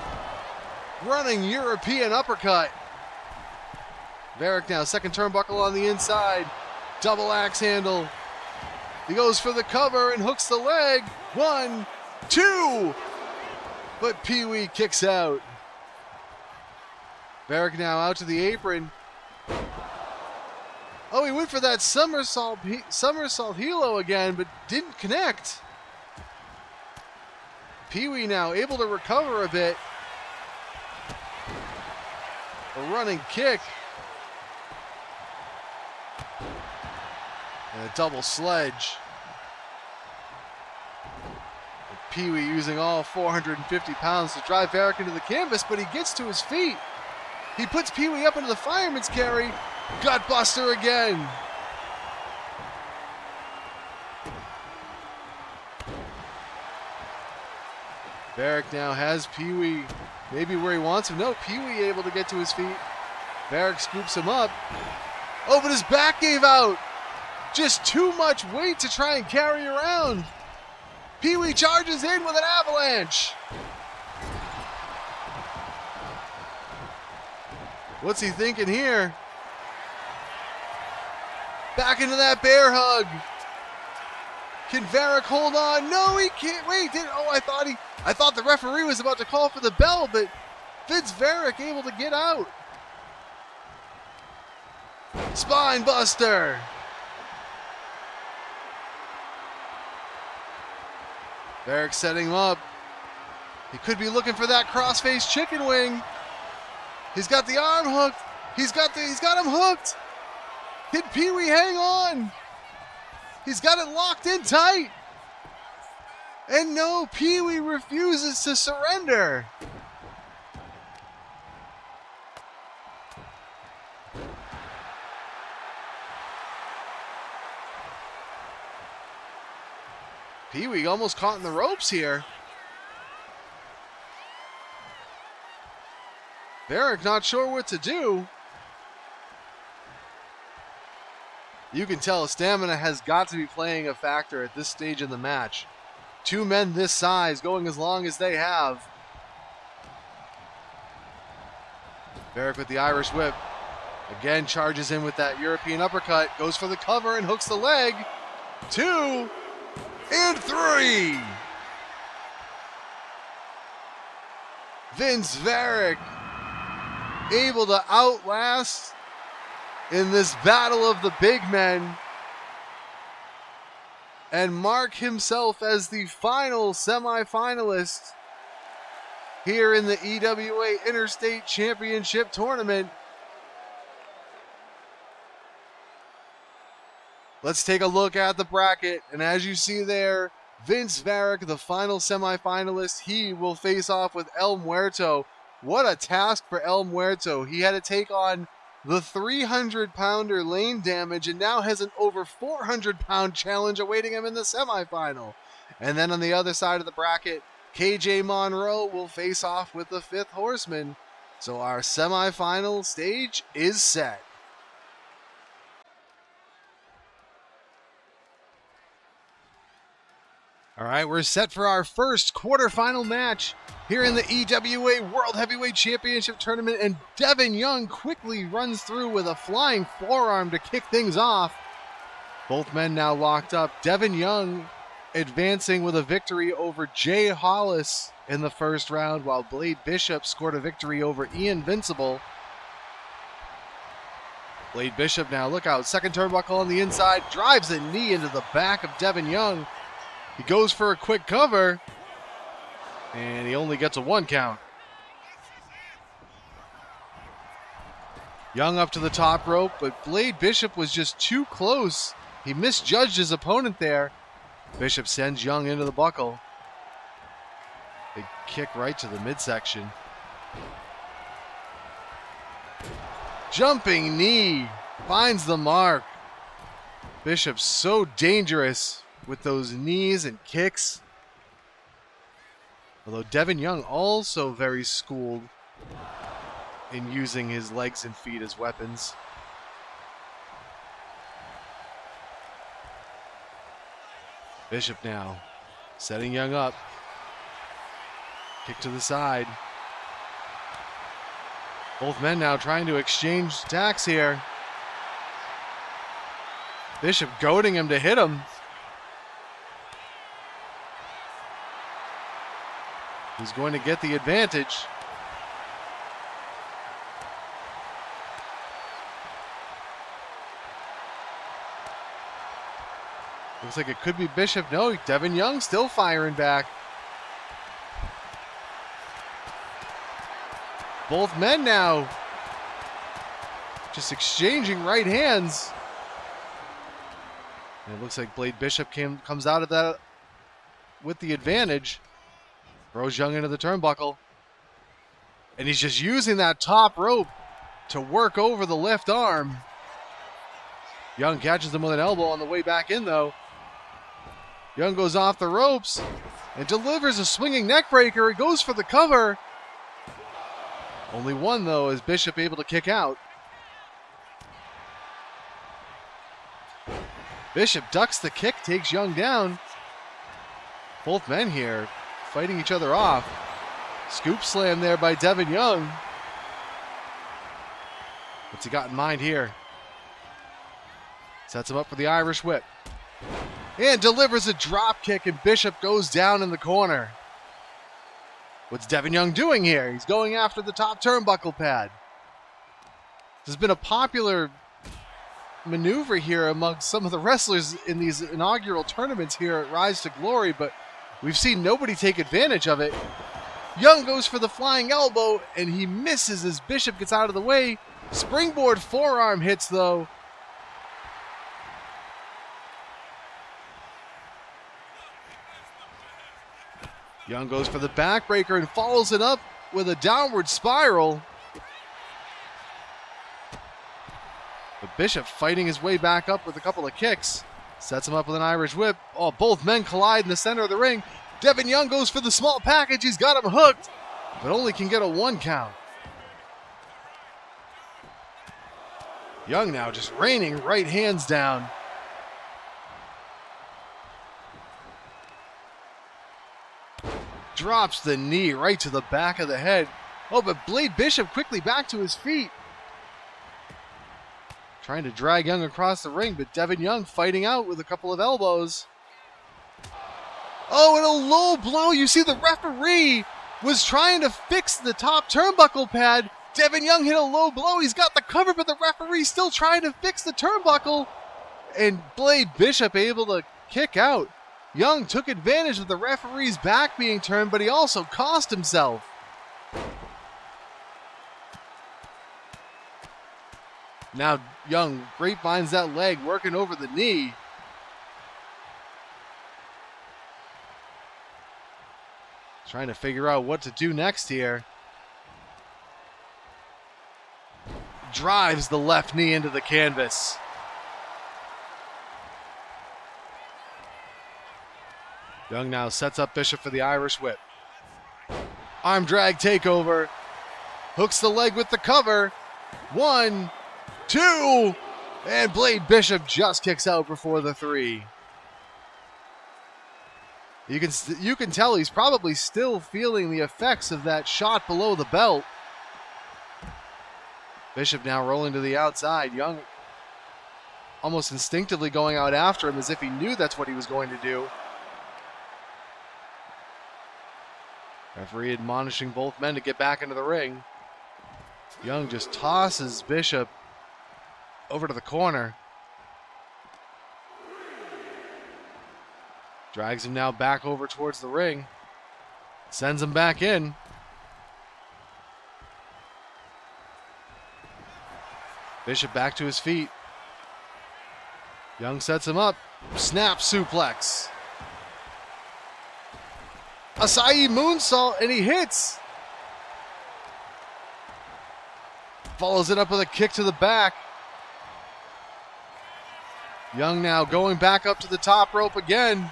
Running European uppercut. Varick now, second turnbuckle on the inside. Double axe handle. He goes for the cover and hooks the leg. 1, 2. But Peewee kicks out. Varick now out to the apron. Oh, he went for that somersault helo again, but didn't connect. Peewee now able to recover a bit. A running kick. And a double sledge. And Peewee using all 450 pounds to drive Varick into the canvas, but he gets to his feet. He puts Peewee up into the fireman's carry. Gutbuster again. Varick now has Peewee maybe where he wants him. No, Peewee able to get to his feet. Varick scoops him up. Oh, but his back gave out. Just too much weight to try and carry around. Peewee charges in with an avalanche. What's he thinking here? Back into that bear hug. Can Varick hold on? No, he can't. Wait, I thought the referee was about to call for the bell, but Vince Varick able to get out. Spine buster. Varick setting him up. He could be looking for that crossface chicken wing. He's got the arm hooked. He's got him hooked. Can Peewee hang on? He's got it locked in tight. And no, Peewee refuses to surrender. Peewee almost caught in the ropes here. Varick not sure what to do. You can tell stamina has got to be playing a factor at this stage in the match. Two men this size going as long as they have. Varick with the Irish whip. Again charges in with that European uppercut. Goes for the cover and hooks the leg. 2 and 3. Vince Varick able to outlast in this battle of the big men and mark himself as the final semifinalist here in the EWA Interstate Championship Tournament. Let's take a look at the bracket, and as you see there, Vince Varick, the final semifinalist, he will face off with El Muerto. What a task for El Muerto. He had to take on the 300-pounder Layne Damage and now has an over 400-pound challenge awaiting him in the semifinal. And then on the other side of the bracket, KJ Monroe will face off with the 5th Horseman. So our semifinal stage is set. All right, we're set for our first quarterfinal match here in the EWA World Heavyweight Championship Tournament, and Devin Young quickly runs through with a flying forearm to kick things off. Both men now locked up. Devin Young advancing with a victory over Jay Hollis in the first round, while Blade Bishop scored a victory over Ian Vincible. Blade Bishop now, look out, second turnbuckle on the inside, drives a knee into the back of Devin Young. He goes for a quick cover, and he only gets a 1 count. Young up to the top rope, but Blade Bishop was just too close. He misjudged his opponent there. Bishop sends Young into the buckle. Big kick right to the midsection. Jumping knee finds the mark. Bishop's so dangerous with those knees and kicks. Although Devin Young also very schooled in using his legs and feet as weapons. Bishop now setting Young up. Kick to the side. Both men now trying to exchange attacks here. Bishop goading him to hit him. He's going to get the advantage. Looks like it could be Bishop. No, Devin Young still firing back. Both men now just exchanging right hands. And it looks like Blade Bishop comes out of that with the advantage. Throws Young into the turnbuckle. And he's just using that top rope to work over the left arm. Young catches him with an elbow on the way back in, though. Young goes off the ropes and delivers a swinging neck breaker. He goes for the cover. Only one, though, is Bishop able to kick out. Bishop ducks the kick, takes Young down. Both men here fighting each other off. Scoop slam there by Devin Young. What's he got in mind here? Sets him up for the Irish whip. And delivers a drop kick, and Bishop goes down in the corner. What's Devin Young doing here? He's going after the top turnbuckle pad. This has been a popular maneuver here among some of the wrestlers in these inaugural tournaments here at Rise to Glory, but we've seen nobody take advantage of it. Young goes for the flying elbow, and he misses as Bishop gets out of the way. Springboard forearm hits, though. Young goes for the backbreaker and follows it up with a downward spiral. But Bishop fighting his way back up with a couple of kicks. Sets him up with an Irish whip. Oh, both men collide in the center of the ring. Devin Young goes for the small package. He's got him hooked, but only can get a 1 count. Young now just raining right hands down. Drops the knee right to the back of the head. Oh, but Blade Bishop quickly back to his feet. Trying to drag Young across the ring, but Devin Young fighting out with a couple of elbows. Oh, and a low blow. You see the referee was trying to fix the top turnbuckle pad. Devin Young hit a low blow. He's got the cover, but the referee's still trying to fix the turnbuckle. And Blade Bishop able to kick out. Young took advantage of the referee's back being turned, but he also cost himself. Now Young grapevines that leg, working over the knee. Trying to figure out what to do next here. Drives the left knee into the canvas. Young now sets up Bishop for the Irish whip. Arm drag takeover. Hooks the leg with the cover. 1, 2, and Blade Bishop just kicks out before the 3. You can tell he's probably still feeling the effects of that shot below the belt. Bishop now rolling to the outside. Young almost instinctively going out after him as if he knew that's what he was going to do. Referee admonishing both men to get back into the ring. Young just tosses Bishop over to the corner. Drags him now back over towards the ring. Sends him back in. Bishop back to his feet. Young sets him up. Snap suplex. Acai moonsault, and he hits. Follows it up with a kick to the back. Young now going back up to the top rope again.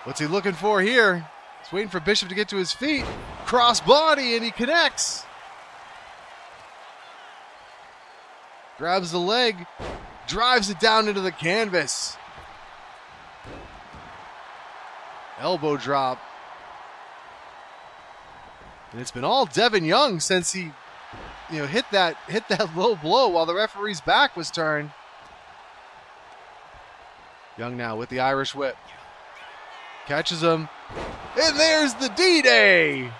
What's he looking for here? He's waiting for Bishop to get to his feet. Cross body, and he connects. Grabs the leg, drives it down into the canvas. Elbow drop. And it's been all Devin Young since he hit that low blow while the referee's back was turned. Young now with the Irish whip. Catches him. And there's the D-Day.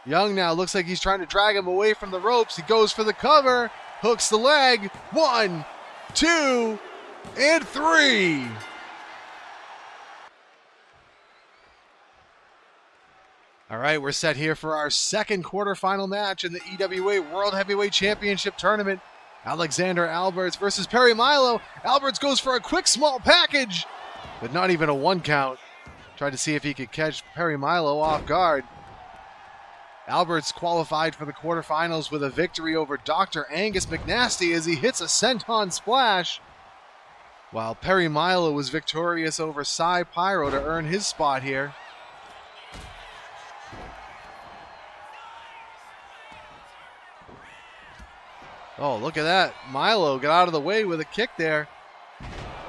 Young now looks like he's trying to drag him away from the ropes. He goes for the cover. Hooks the leg. 1, 2, and 3. All right, we're set here for our second quarterfinal match in the EWA World Heavyweight Championship Tournament. Alexander Alberts versus Perry Milo. Alberts goes for a quick small package, but not even a 1 count. Tried to see if he could catch Perry Milo off guard. Alberts qualified for the quarterfinals with a victory over Dr. Angus McNasty as he hits a senton splash, while Perry Milo was victorious over Cy Pyro to earn his spot here. Oh, look at that. Milo got out of the way with a kick there,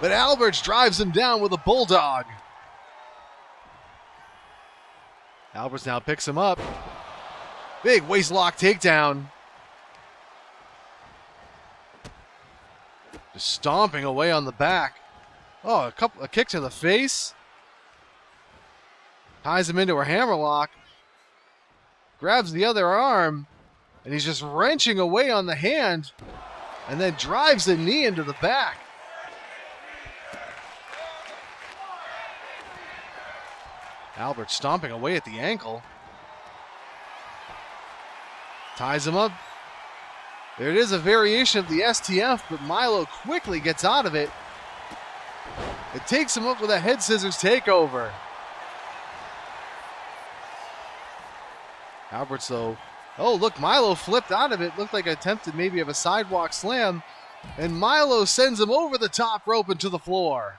but Alberts drives him down with a bulldog. Alberts now picks him up. Big waist lock takedown. Just stomping away on the back. Oh, a kick to the face. Ties him into a hammerlock. Grabs the other arm. And he's just wrenching away on the hand. And then drives the knee into the back. Albert stomping away at the ankle. Ties him up. There it is, a variation of the STF, but Milo quickly gets out of it. It takes him up with a head scissors takeover. Albert's though. Oh, look, Milo flipped out of it. Looked like attempted maybe of a sidewalk slam. And Milo sends him over the top rope and to the floor.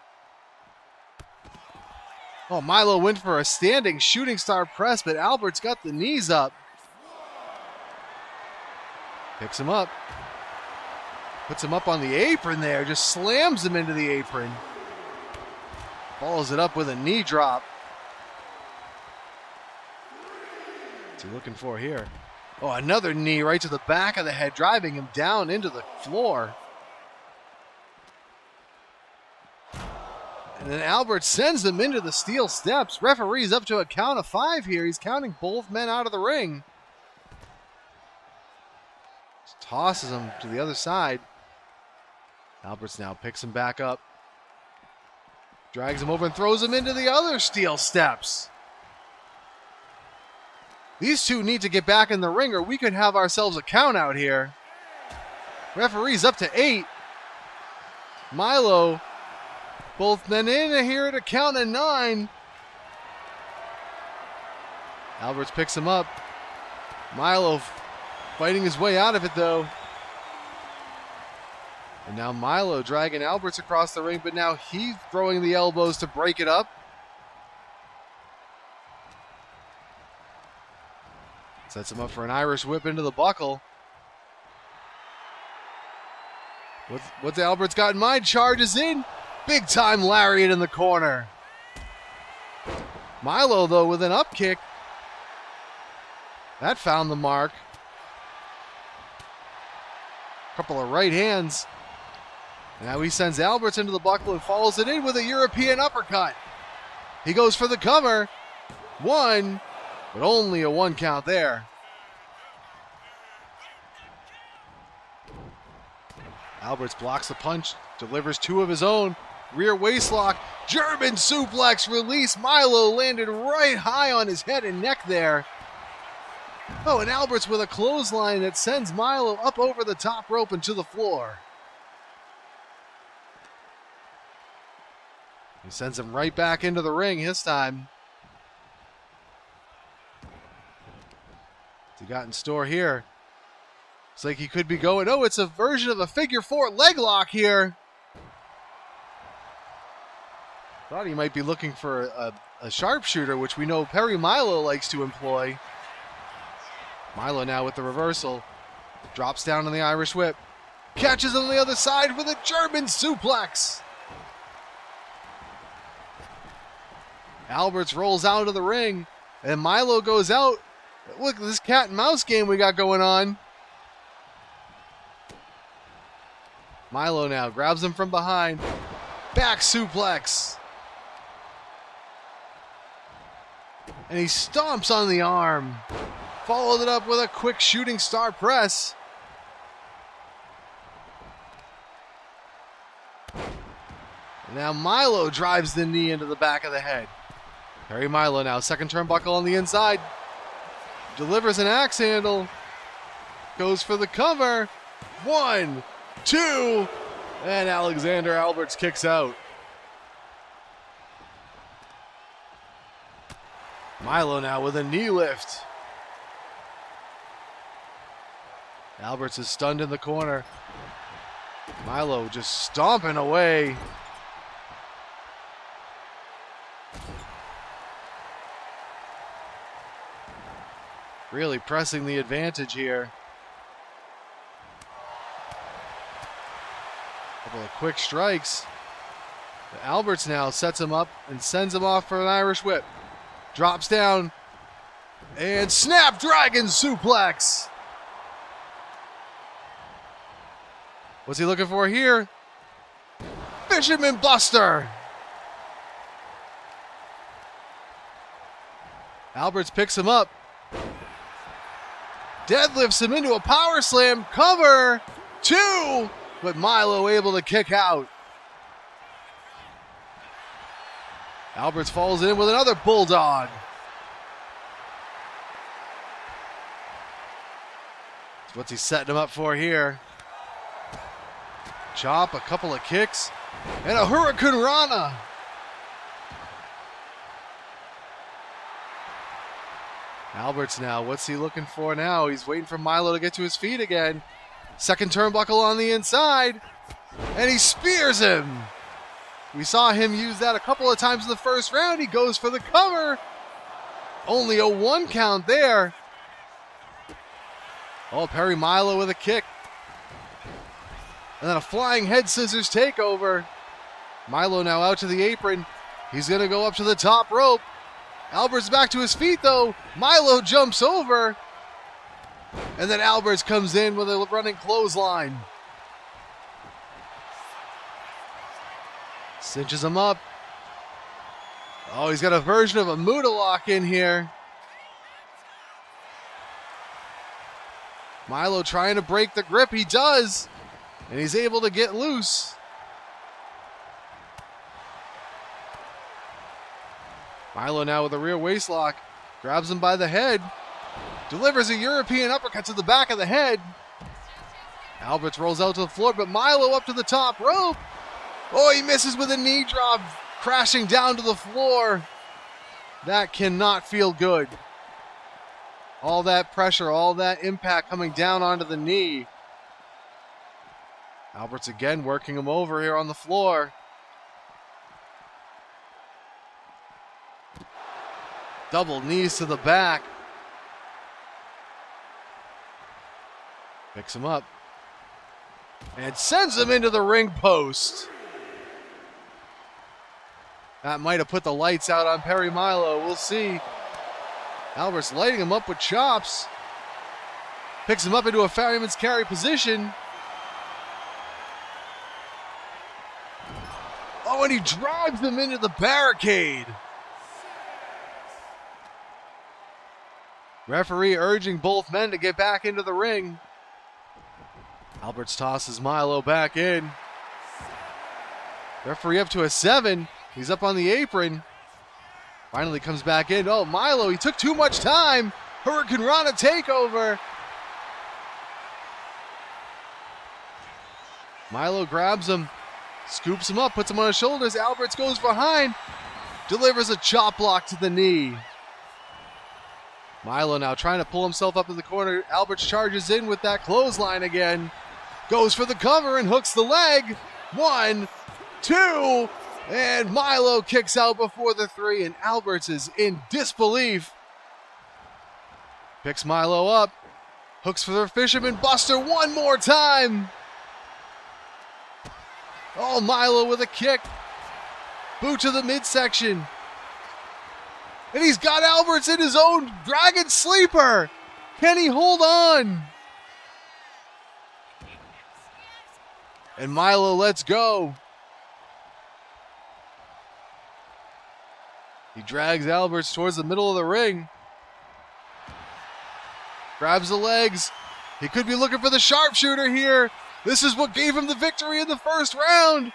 Oh, Milo went for a standing shooting star press, but Albert's got the knees up. Picks him up. Puts him up on the apron there. Just slams him into the apron. Follows it up with a knee drop. What's he looking for here? Oh, another knee right to the back of the head, driving him down into the floor. And then Albert sends him into the steel steps. Referee's up to a count of 5 here. He's counting both men out of the ring. Just tosses him to the other side. Alberts now picks him back up. Drags him over and throws him into the other steel steps. These two need to get back in the ring or we could have ourselves a count out here. Referee's up to 8. Milo, both men in here at a count of 9. Alberts picks him up. Milo fighting his way out of it though. And now Milo dragging Alberts across the ring, but now he's throwing the elbows to break it up. Sets him up for an Irish whip into the buckle. What's Alberts got in mind? Charges in. Big time lariat in the corner. Milo, though, with an up kick. That found the mark. Couple of right hands. Now he sends Alberts into the buckle and follows it in with a European uppercut. He goes for the cover. 1. But only a 1 count there. Alberts blocks the punch, delivers 2 of his own. Rear waistlock, German suplex release. Milo landed right high on his head and neck there. Oh, and Alberts with a clothesline that sends Milo up over the top rope and to the floor. He sends him right back into the ring this time. What's he got in store here? Looks like he could be going. Oh, it's a version of a figure 4 leg lock here. Thought he might be looking for a sharpshooter, which we know Perry Milo likes to employ. Milo now with the reversal. Drops down on the Irish whip. Catches on the other side with a German suplex. Alberts rolls out of the ring, and Milo goes out. Look at this cat and mouse game we got going on. Milo now grabs him from behind. Back suplex. And he stomps on the arm. Followed it up with a quick shooting star press. And now Milo drives the knee into the back of the head. Perry Milo now, second turnbuckle on the inside. Delivers an axe handle. Goes for the cover. 1, 2, and Alexander Alberts kicks out. Milo now with a knee lift. Alberts is stunned in the corner. Milo just stomping away. Really pressing the advantage here. Couple of quick strikes. But Alberts now sets him up and sends him off for an Irish whip. Drops down. And Snapdragon suplex. What's he looking for here? Fisherman Buster. Alberts picks him up. Deadlifts him into a power slam. Cover. 2. But Milo able to kick out. Alberts falls in with another Bulldog. That's what he's setting him up for here. Chop, a couple of kicks, and a Hurricane Rana. Alberts now, what's he looking for now? He's waiting for Milo to get to his feet again. Second turnbuckle on the inside, and he spears him. We saw him use that a couple of times in the first round. He goes for the cover. Only a 1 count there. Oh, Perry Milo with a kick. And then a flying head scissors takeover. Milo now out to the apron. He's going to go up to the top rope. Alberts back to his feet though. Milo jumps over. And then Alberts comes in with a running clothesline. Cinches him up. Oh, he's got a version of a Muda lock in here. Milo trying to break the grip. He does. And he's able to get loose. Milo now with a rear waist lock. Grabs him by the head. Delivers a European uppercut to the back of the head. Alberts rolls out to the floor, but Milo up to the top rope. Oh, he misses with a knee drop, crashing down to the floor. That cannot feel good. All that pressure, all that impact coming down onto the knee. Alberts again working him over here on the floor. Double knees to the back. Picks him up. And sends him into the ring post. That might have put the lights out on Perry Milo. We'll see. Alberts lighting him up with chops. Picks him up into a fireman's carry position. Oh, and he drives him into the barricade. Referee urging both men to get back into the ring. Alberts tosses Milo back in. Referee up to a 7. He's up on the apron. Finally comes back in. Oh, Milo, he took too much time. Hurricane Rana takeover. Milo grabs him, scoops him up, puts him on his shoulders. Alberts goes behind, delivers a chop block to the knee. Milo now trying to pull himself up in the corner. Alberts charges in with that clothesline again. Goes for the cover and hooks the leg. 1, 2, and Milo kicks out before the 3, and Alberts is in disbelief. Picks Milo up, hooks for the Fisherman Buster one more time. Oh, Milo with a kick. Boot to the midsection. And he's got Alberts in his own Dragon Sleeper. Can he hold on? And Milo lets go. He drags Alberts towards the middle of the ring. Grabs the legs. He could be looking for the sharpshooter here. This is what gave him the victory in the first round.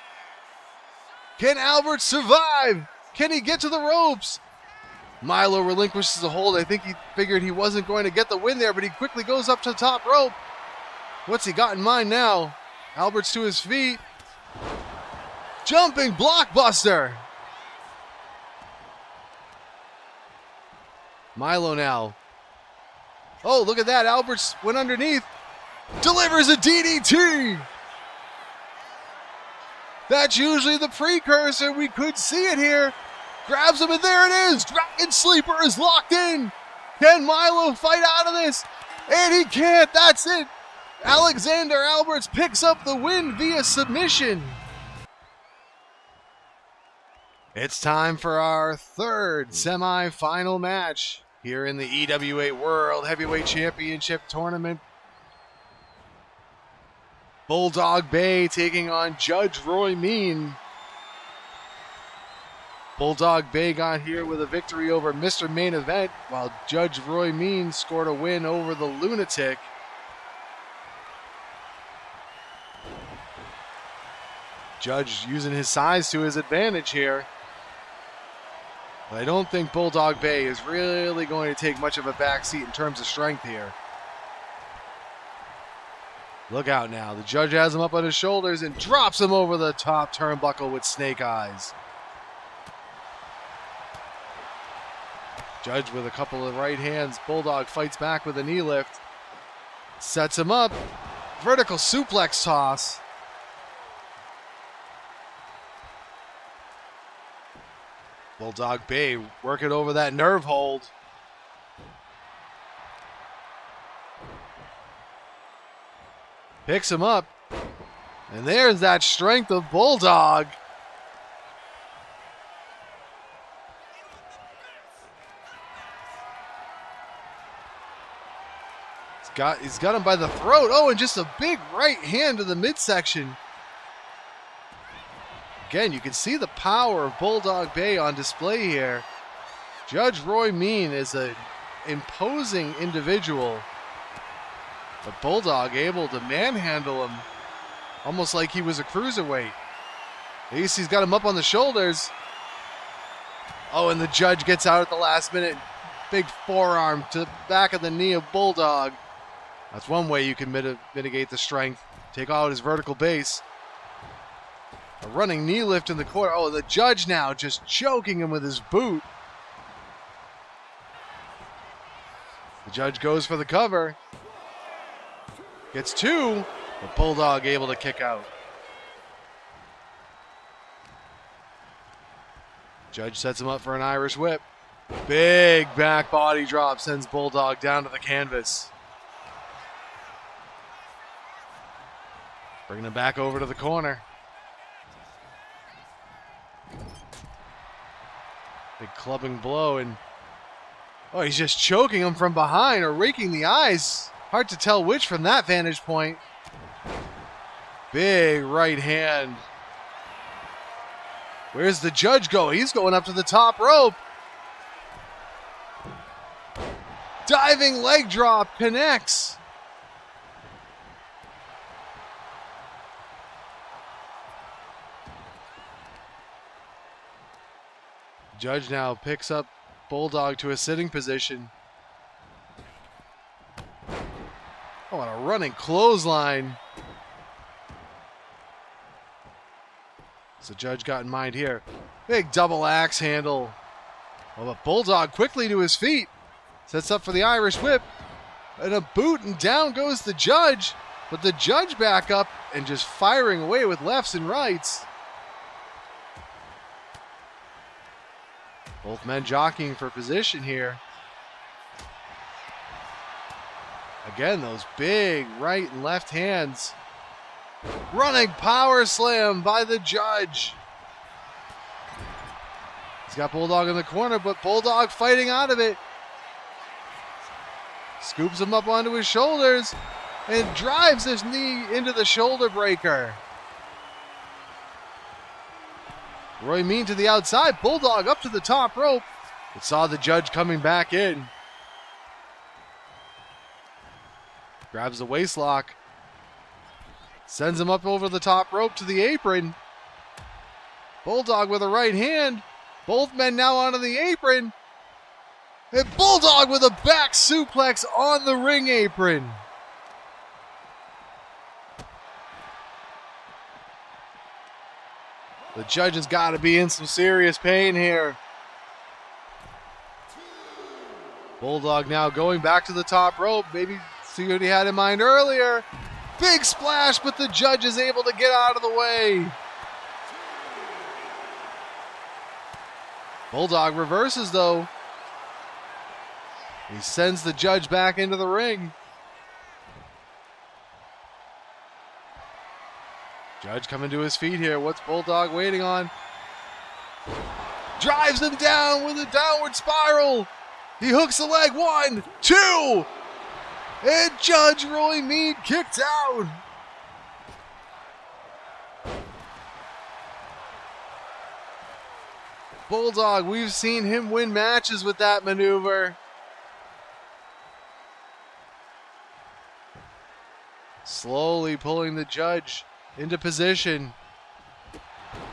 Can Alberts survive? Can he get to the ropes? Milo relinquishes the hold. I think he figured he wasn't going to get the win there, but he quickly goes up to the top rope. What's he got in mind now? Alberts to his feet. Jumping blockbuster. Milo now. Oh, look at that. Alberts went underneath. Delivers a DDT. That's usually the precursor. We could see it here. Grabs him, and there it is. Dragon Sleeper is locked in. Can Milo fight out of this? And he can't. That's it. Alexander Alberts picks up the win via submission. It's time for our third semi-final match here in the EWA World Heavyweight Championship Tournament. Bulldog Bay taking on Judge Roy Mean. Bulldog Bay got here with a victory over Mr. Main Event, while Judge Roy Mean scored a win over the Lunatic. Judge using his size to his advantage here. But I don't think Bulldog Bay is really going to take much of a backseat in terms of strength here. Look out now. The judge has him up on his shoulders and drops him over the top turnbuckle with snake eyes. Judge with a couple of right hands. Bulldog fights back with a knee lift. Sets him up. Vertical suplex toss. Bulldog Bay working over that nerve hold. Picks him up. And there's that strength of Bulldog. He's got him by the throat. Oh, and just a big right hand to the midsection. Again, you can see the power of Bulldog Bay on display here. Judge Roy Mean is an imposing individual. But Bulldog able to manhandle him almost like he was a cruiserweight. He's got him up on the shoulders. Oh, and the judge gets out at the last minute. Big forearm to the back of the knee of Bulldog. That's one way you can mitigate the strength. Take out his vertical base. A running knee lift in the corner. Oh, the judge now just choking him with his boot. The judge goes for the cover. Gets two, but Bulldog able to kick out. Judge sets him up for an Irish whip. Big back body drop sends Bulldog down to the canvas. Bringing him back over to the corner. Big clubbing blow, and oh, he's just choking him from behind or raking the eyes. Hard to tell which from that vantage point. Big right hand. Where's the judge go? He's going up to the top rope. Diving leg drop connects. Judge now picks up Bulldog to a sitting position. Oh, and a running clothesline. So Judge got in mind here. Big double axe handle. Oh, but Bulldog quickly to his feet. Sets up for the Irish whip. And a boot, and down goes the judge. But the judge back up and just firing away with lefts and rights. Both men jockeying for position here. Again, those big right and left hands. Running power slam by the judge. He's got Bulldog in the corner, but Bulldog fighting out of it. Scoops him up onto his shoulders and drives his knee into the shoulder breaker. Roy Mean to the outside. Bulldog up to the top rope. But saw the judge coming back in. Grabs the waist lock. Sends him up over the top rope to the apron. Bulldog with a right hand. Both men now onto the apron. And Bulldog with a back suplex on the ring apron. The judge has got to be in some serious pain here. Bulldog now going back to the top rope. Maybe see what he had in mind earlier. Big splash, but the judge is able to get out of the way. Bulldog reverses though. He sends the judge back into the ring. Judge coming to his feet here. What's Bulldog waiting on? Drives him down with a downward spiral. He hooks the leg. 1, 2. And Judge Roy Mean kicked out. Bulldog, we've seen him win matches with that maneuver. Slowly pulling the judge into position.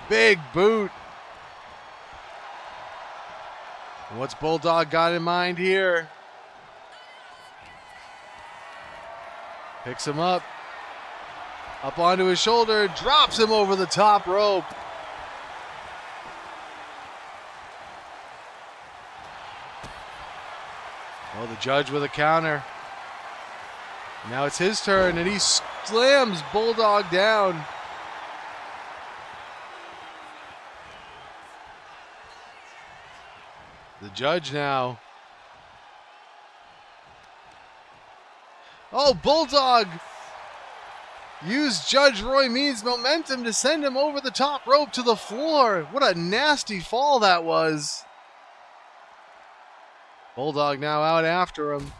Big boot. What's Bulldog got in mind here? Picks him up onto his shoulder, drops him over the top rope. Oh, the judge with a counter. Now it's his turn, and he slams Bulldog down. The judge now. Oh, Bulldog used Judge Roy Mead's momentum to send him over the top rope to the floor. What a nasty fall that was. Bulldog now out after him.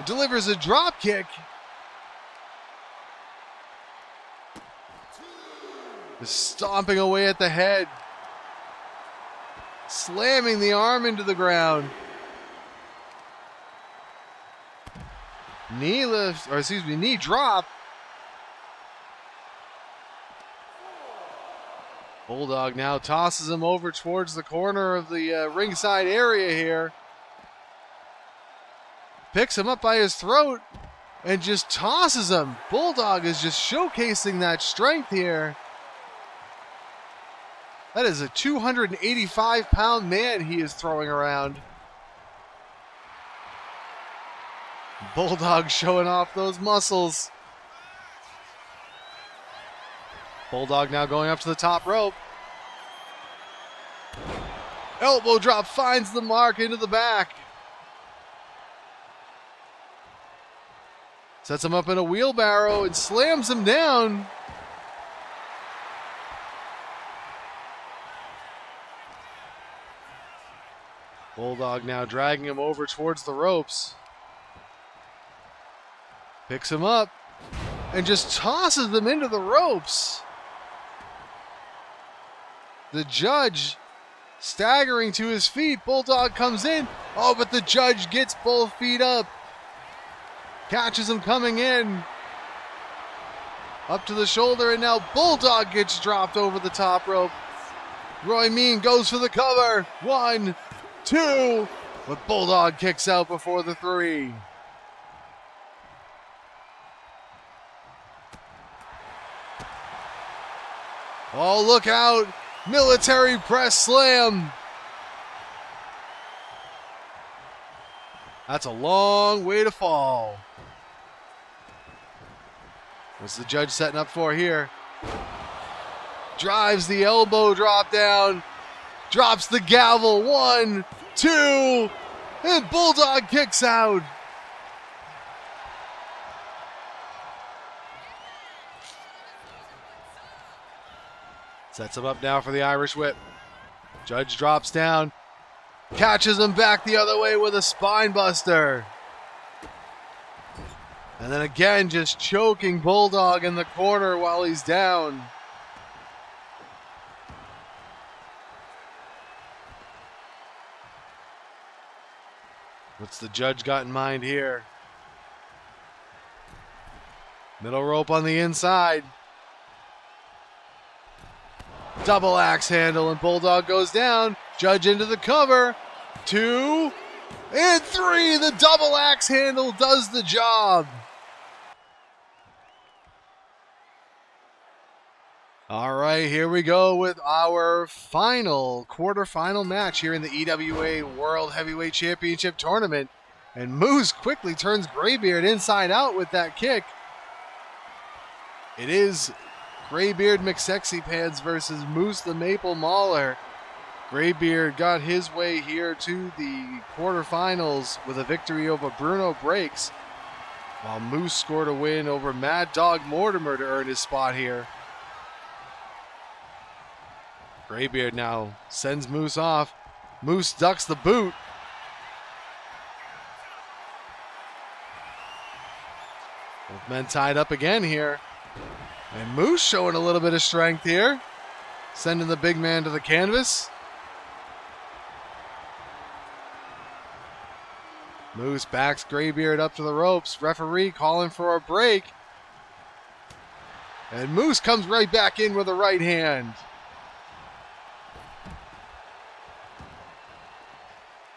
Delivers a drop kick. Just stomping away at the head. Slamming the arm into the ground. Knee lift, or excuse me, knee drop. Bulldog now tosses him over towards the corner of the ringside area here. Picks him up by his throat and just tosses him. Bulldog is just showcasing that strength here. That is a 285-pound man he is throwing around. Bulldog showing off those muscles. Bulldog now going up to the top rope. Elbow drop finds the mark into the back. Sets him up in a wheelbarrow and slams him down. Bulldog now dragging him over towards the ropes. Picks him up and just tosses them into the ropes. The judge staggering to his feet. Bulldog comes in. Oh, but the judge gets both feet up. Catches him coming in. Up to the shoulder, and now Bulldog gets dropped over the top rope. Roy Mead goes for the cover. 1, 2. But Bulldog kicks out before the 3. Oh, look out. Military press slam. That's a long way to fall. What's the judge setting up for here? Drives the elbow drop down. Drops the gavel. 1, 2. And Bulldog kicks out. Sets him up now for the Irish whip. Judge drops down. Catches him back the other way with a spine buster. And then again, just choking Bulldog in the corner while he's down. What's the judge got in mind here? Middle rope on the inside. Double axe handle, and Bulldog goes down. Judge into the cover. 2 and 3. The double axe handle does the job. All right, here we go with our final quarterfinal match here in the EWA World Heavyweight Championship Tournament. And Moose quickly turns Greybeard inside out with that kick. It is Greybeard McSexypants versus Moose the Maple Mauler. Greybeard got his way here to the quarterfinals with a victory over Bruno Breaks, while Moose scored a win over Mad Dog Mortimer to earn his spot here. Greybeard now sends Moose off. Moose ducks the boot. Both men tied up again here. And Moose showing a little bit of strength here. Sending the big man to the canvas. Moose backs Greybeard up to the ropes. Referee calling for a break. And Moose comes right back in with a right hand.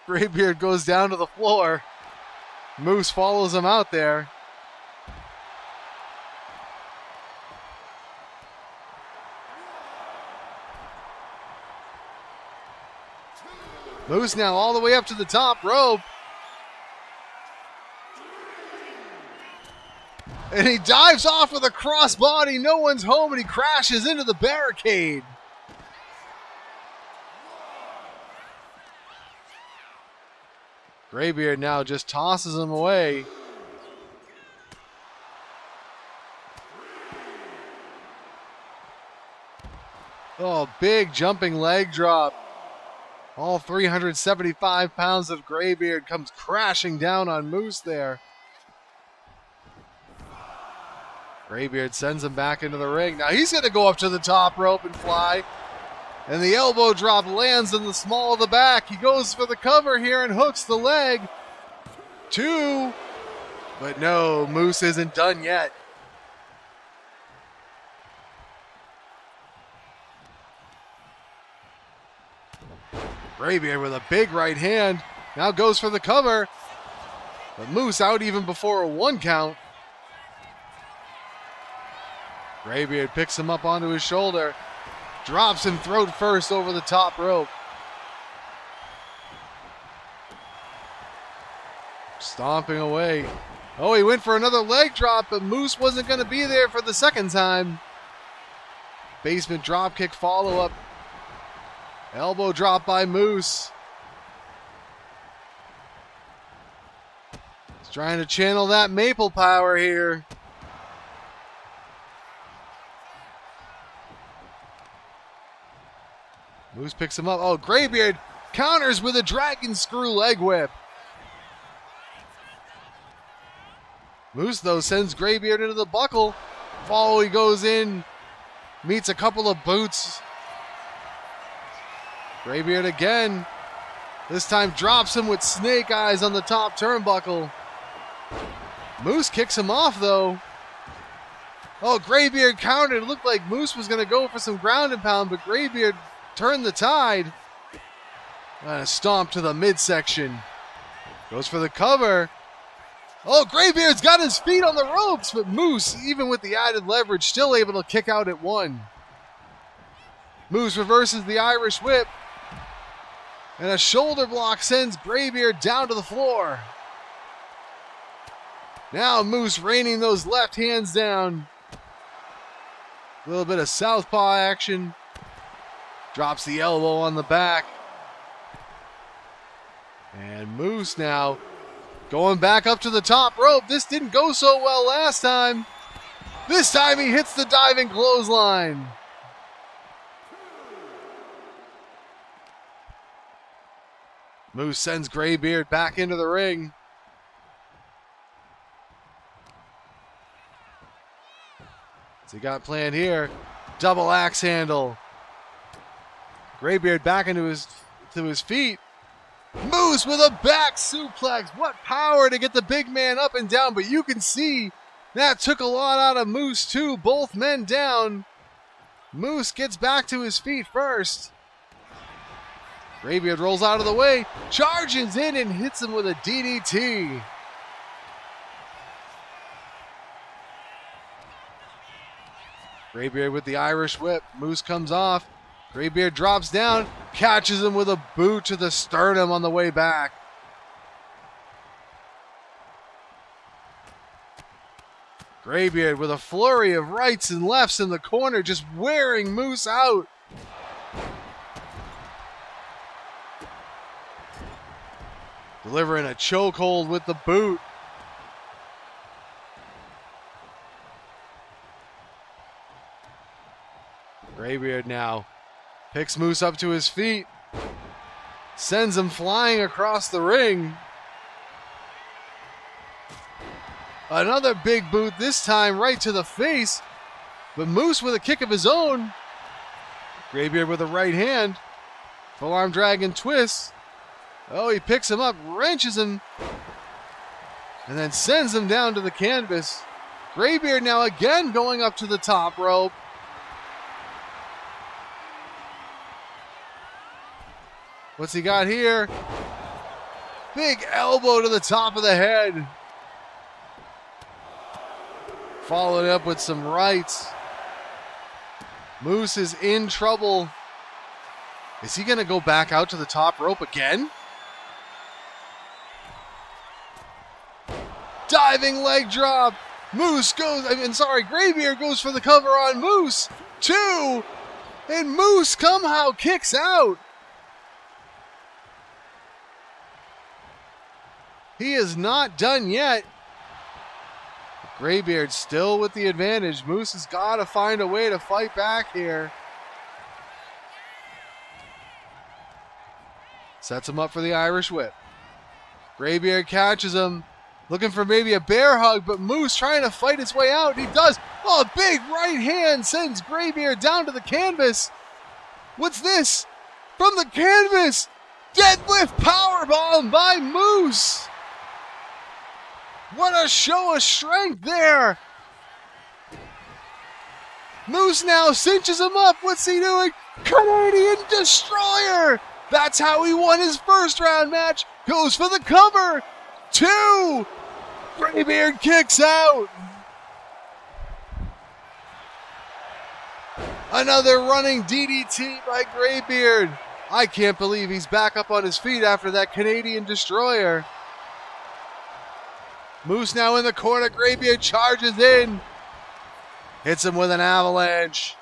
Greybeard goes down to the floor. Moose follows him out there. Moose now all the way up to the top rope. And he dives off with a crossbody. No one's home, and he crashes into the barricade. Greybeard now just tosses him away. Oh, big jumping leg drop. All 375 pounds of Greybeard comes crashing down on Moose there. Greybeard sends him back into the ring. Now he's going to go up to the top rope and fly. And the elbow drop lands in the small of the back. He goes for the cover here and hooks the leg. 2. But no, Moose isn't done yet. Greybeard with a big right hand. Now goes for the cover. But Moose out even before a 1 count. Greybeard picks him up onto his shoulder. Drops him throat first over the top rope. Stomping away. Oh, he went for another leg drop, but Moose wasn't going to be there for the second time. Basement dropkick follow-up. Elbow drop by Moose. He's trying to channel that maple power here. Moose picks him up. Oh, Greybeard counters with a dragon screw leg whip. Moose, though, sends Greybeard into the buckle. Follow, he goes in, meets a couple of boots. Greybeard again. This time drops him with snake eyes on the top turnbuckle. Moose kicks him off, though. Oh, Greybeard countered. It looked like Moose was going to go for some ground and pound, but Greybeard turned the tide. And a stomp to the midsection. Goes for the cover. Oh, Greybeard's got his feet on the ropes, but Moose, even with the added leverage, still able to kick out at 1. Moose reverses the Irish whip. And a shoulder block sends Greybeard down to the floor. Now Moose raining those left hands down. A little bit of southpaw action. Drops the elbow on the back. And Moose now going back up to the top rope. This didn't go so well last time. This time he hits the diving clothesline. Moose sends Greybeard back into the ring. What's he got planned here? Double axe handle. Greybeard back into his feet. Moose with a back suplex. What power to get the big man up and down, but you can see that took a lot out of Moose too. Both men down. Moose gets back to his feet first. Greybeard rolls out of the way, charges in and hits him with a DDT. Greybeard with the Irish whip. Moose comes off. Greybeard drops down, catches him with a boot to the sternum on the way back. Greybeard with a flurry of rights and lefts in the corner, just wearing Moose out. Delivering a chokehold with the boot. Greybeard now picks Moose up to his feet. Sends him flying across the ring. Another big boot, this time right to the face. But Moose with a kick of his own. Greybeard with a right hand. Full arm dragon twist. Oh, he picks him up, wrenches him, and then sends him down to the canvas. Greybeard now again going up to the top rope. What's he got here? Big elbow to the top of the head. Followed up with some rights. Moose is in trouble. Is he going to go back out to the top rope again? Diving leg drop. Moose goes, Greybeard goes for the cover on Moose. 2. And Moose somehow kicks out. He is not done yet. Greybeard still with the advantage. Moose has got to find a way to fight back here. Sets him up for the Irish whip. Greybeard catches him. Looking for maybe a bear hug, but Moose trying to fight his way out. He does. Oh, a big right hand sends Greybeard down to the canvas. What's this? From the canvas. Deadlift powerbomb by Moose. What a show of strength there. Moose now cinches him up. What's he doing? Canadian Destroyer. That's how he won his first round match. Goes for the cover. 2. Greybeard kicks out. Another running DDT by Greybeard. I can't believe he's back up on his feet after that Canadian Destroyer. Moose now in the corner. Greybeard charges in. Hits him with an avalanche.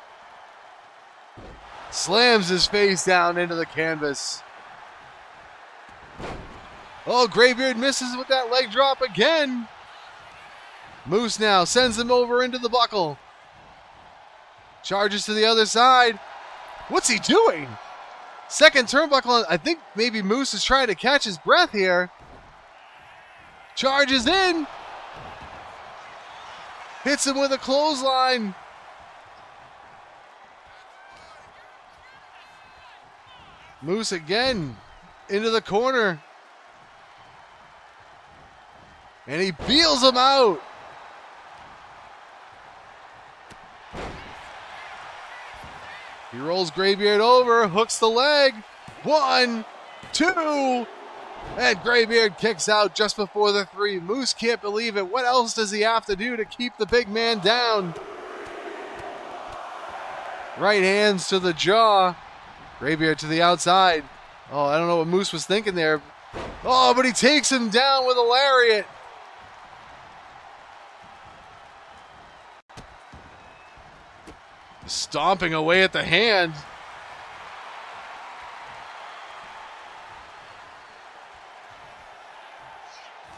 Slams his face down into the canvas. Oh, Greybeard misses with that leg drop again. Moose now sends him over into the buckle. Charges to the other side. What's he doing? Second turnbuckle. I think maybe Moose is trying to catch his breath here. Charges in. Hits him with a clothesline. Moose again into the corner. And he peels him out. He rolls Greybeard over, hooks the leg. 1, 2. And Greybeard kicks out just before the 3. Moose can't believe it. What else does he have to do to keep the big man down? Right hands to the jaw. Greybeard to the outside. Oh, I don't know what Moose was thinking there. Oh, but he takes him down with a lariat. Stomping away at the hand.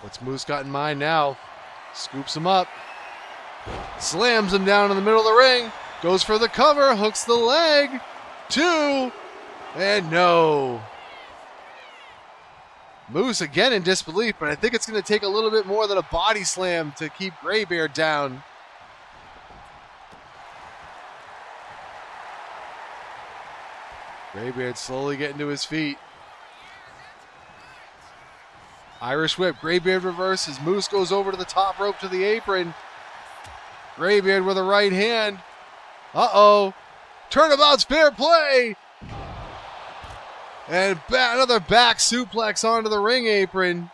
What's Moose got in mind now? Scoops him up. Slams him down in the middle of the ring. Goes for the cover. Hooks the leg. 2. And no. Moose again in disbelief, but I think it's going to take a little bit more than a body slam to keep Greybeard down. Greybeard slowly getting to his feet. Irish whip. Greybeard reverses. Moose goes over to the top rope to the apron. Greybeard with a right hand. Uh-oh. Turnabout's fair play. And another back suplex onto the ring apron.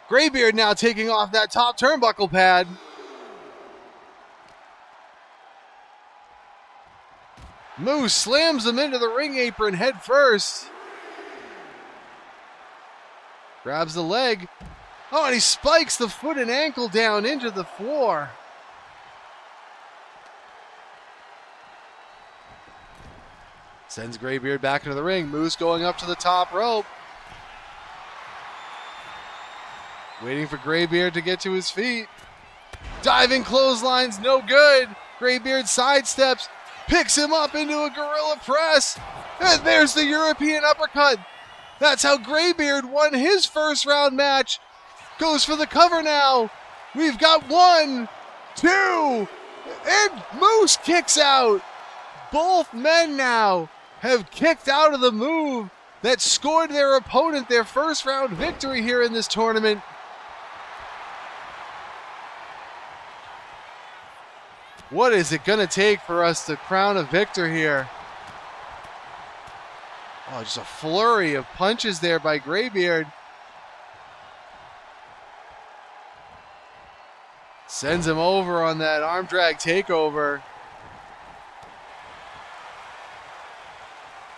Greybeard now taking off that top turnbuckle pad. Moose slams him into the ring apron head first. Grabs the leg. Oh, and he spikes the foot and ankle down into the floor. Sends Greybeard back into the ring. Moose going up to the top rope. Waiting for Greybeard to get to his feet. Diving clotheslines, no good. Greybeard sidesteps, picks him up into a gorilla press. And there's the European uppercut. That's how Greybeard won his first round match. Goes for the cover now. We've got 1, 2, and Moose kicks out. Both men now have kicked out of the move that scored their opponent their first round victory here in this tournament. What is it going to take for us to crown a victor here? Oh, just a flurry of punches there by Greybeard. Sends him over on that arm drag takeover.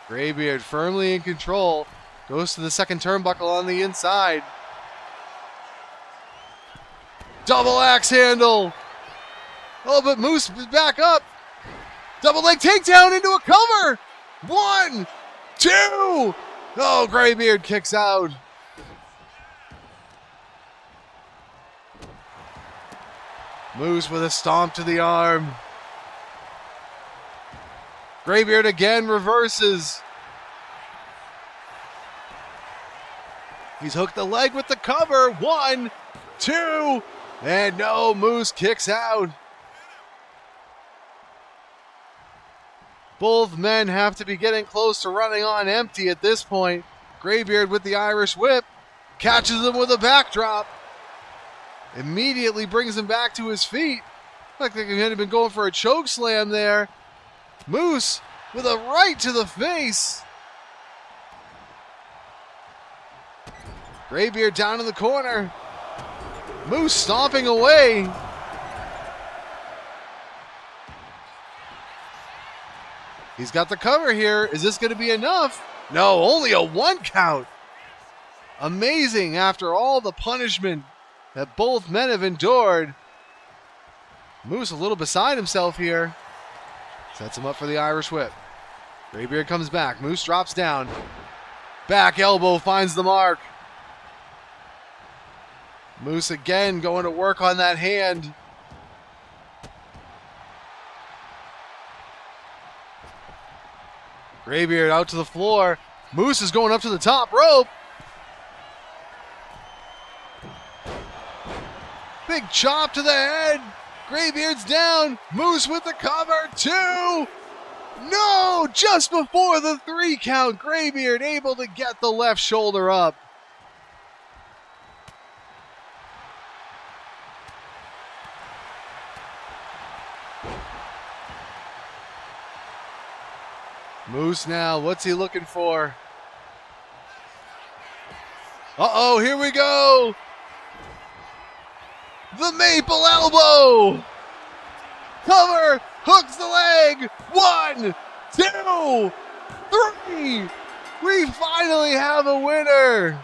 Greybeard firmly in control. Goes to the second turnbuckle on the inside. Double axe handle. Oh, but Moose is back up. Double leg takedown into a cover. 1, 2. Oh, Greybeard kicks out. Moose with a stomp to the arm. Greybeard again reverses. He's hooked the leg with the cover. 1, 2. And no, Moose kicks out. Both men have to be getting close to running on empty at this point. Greybeard with the Irish whip. Catches him with a backdrop. Immediately brings him back to his feet. Like they had been going for a choke slam there. Moose with a right to the face. Greybeard down in the corner. Moose stomping away. He's got the cover here. Is this going to be enough? No, only a 1 count. Amazing after all the punishment that both men have endured. Moose a little beside himself here. Sets him up for the Irish whip. Greybeard comes back. Moose drops down. Back elbow finds the mark. Moose again going to work on that hand. Greybeard out to the floor. Moose is going up to the top rope. Big chop to the head. Greybeard's down. Moose with the cover. 2. No! Just before the 3 count, Greybeard able to get the left shoulder up. Moose now, what's he looking for? Uh-oh, here we go! The maple elbow! Cover! Hooks the leg! 1, 2, 3! We finally have a winner!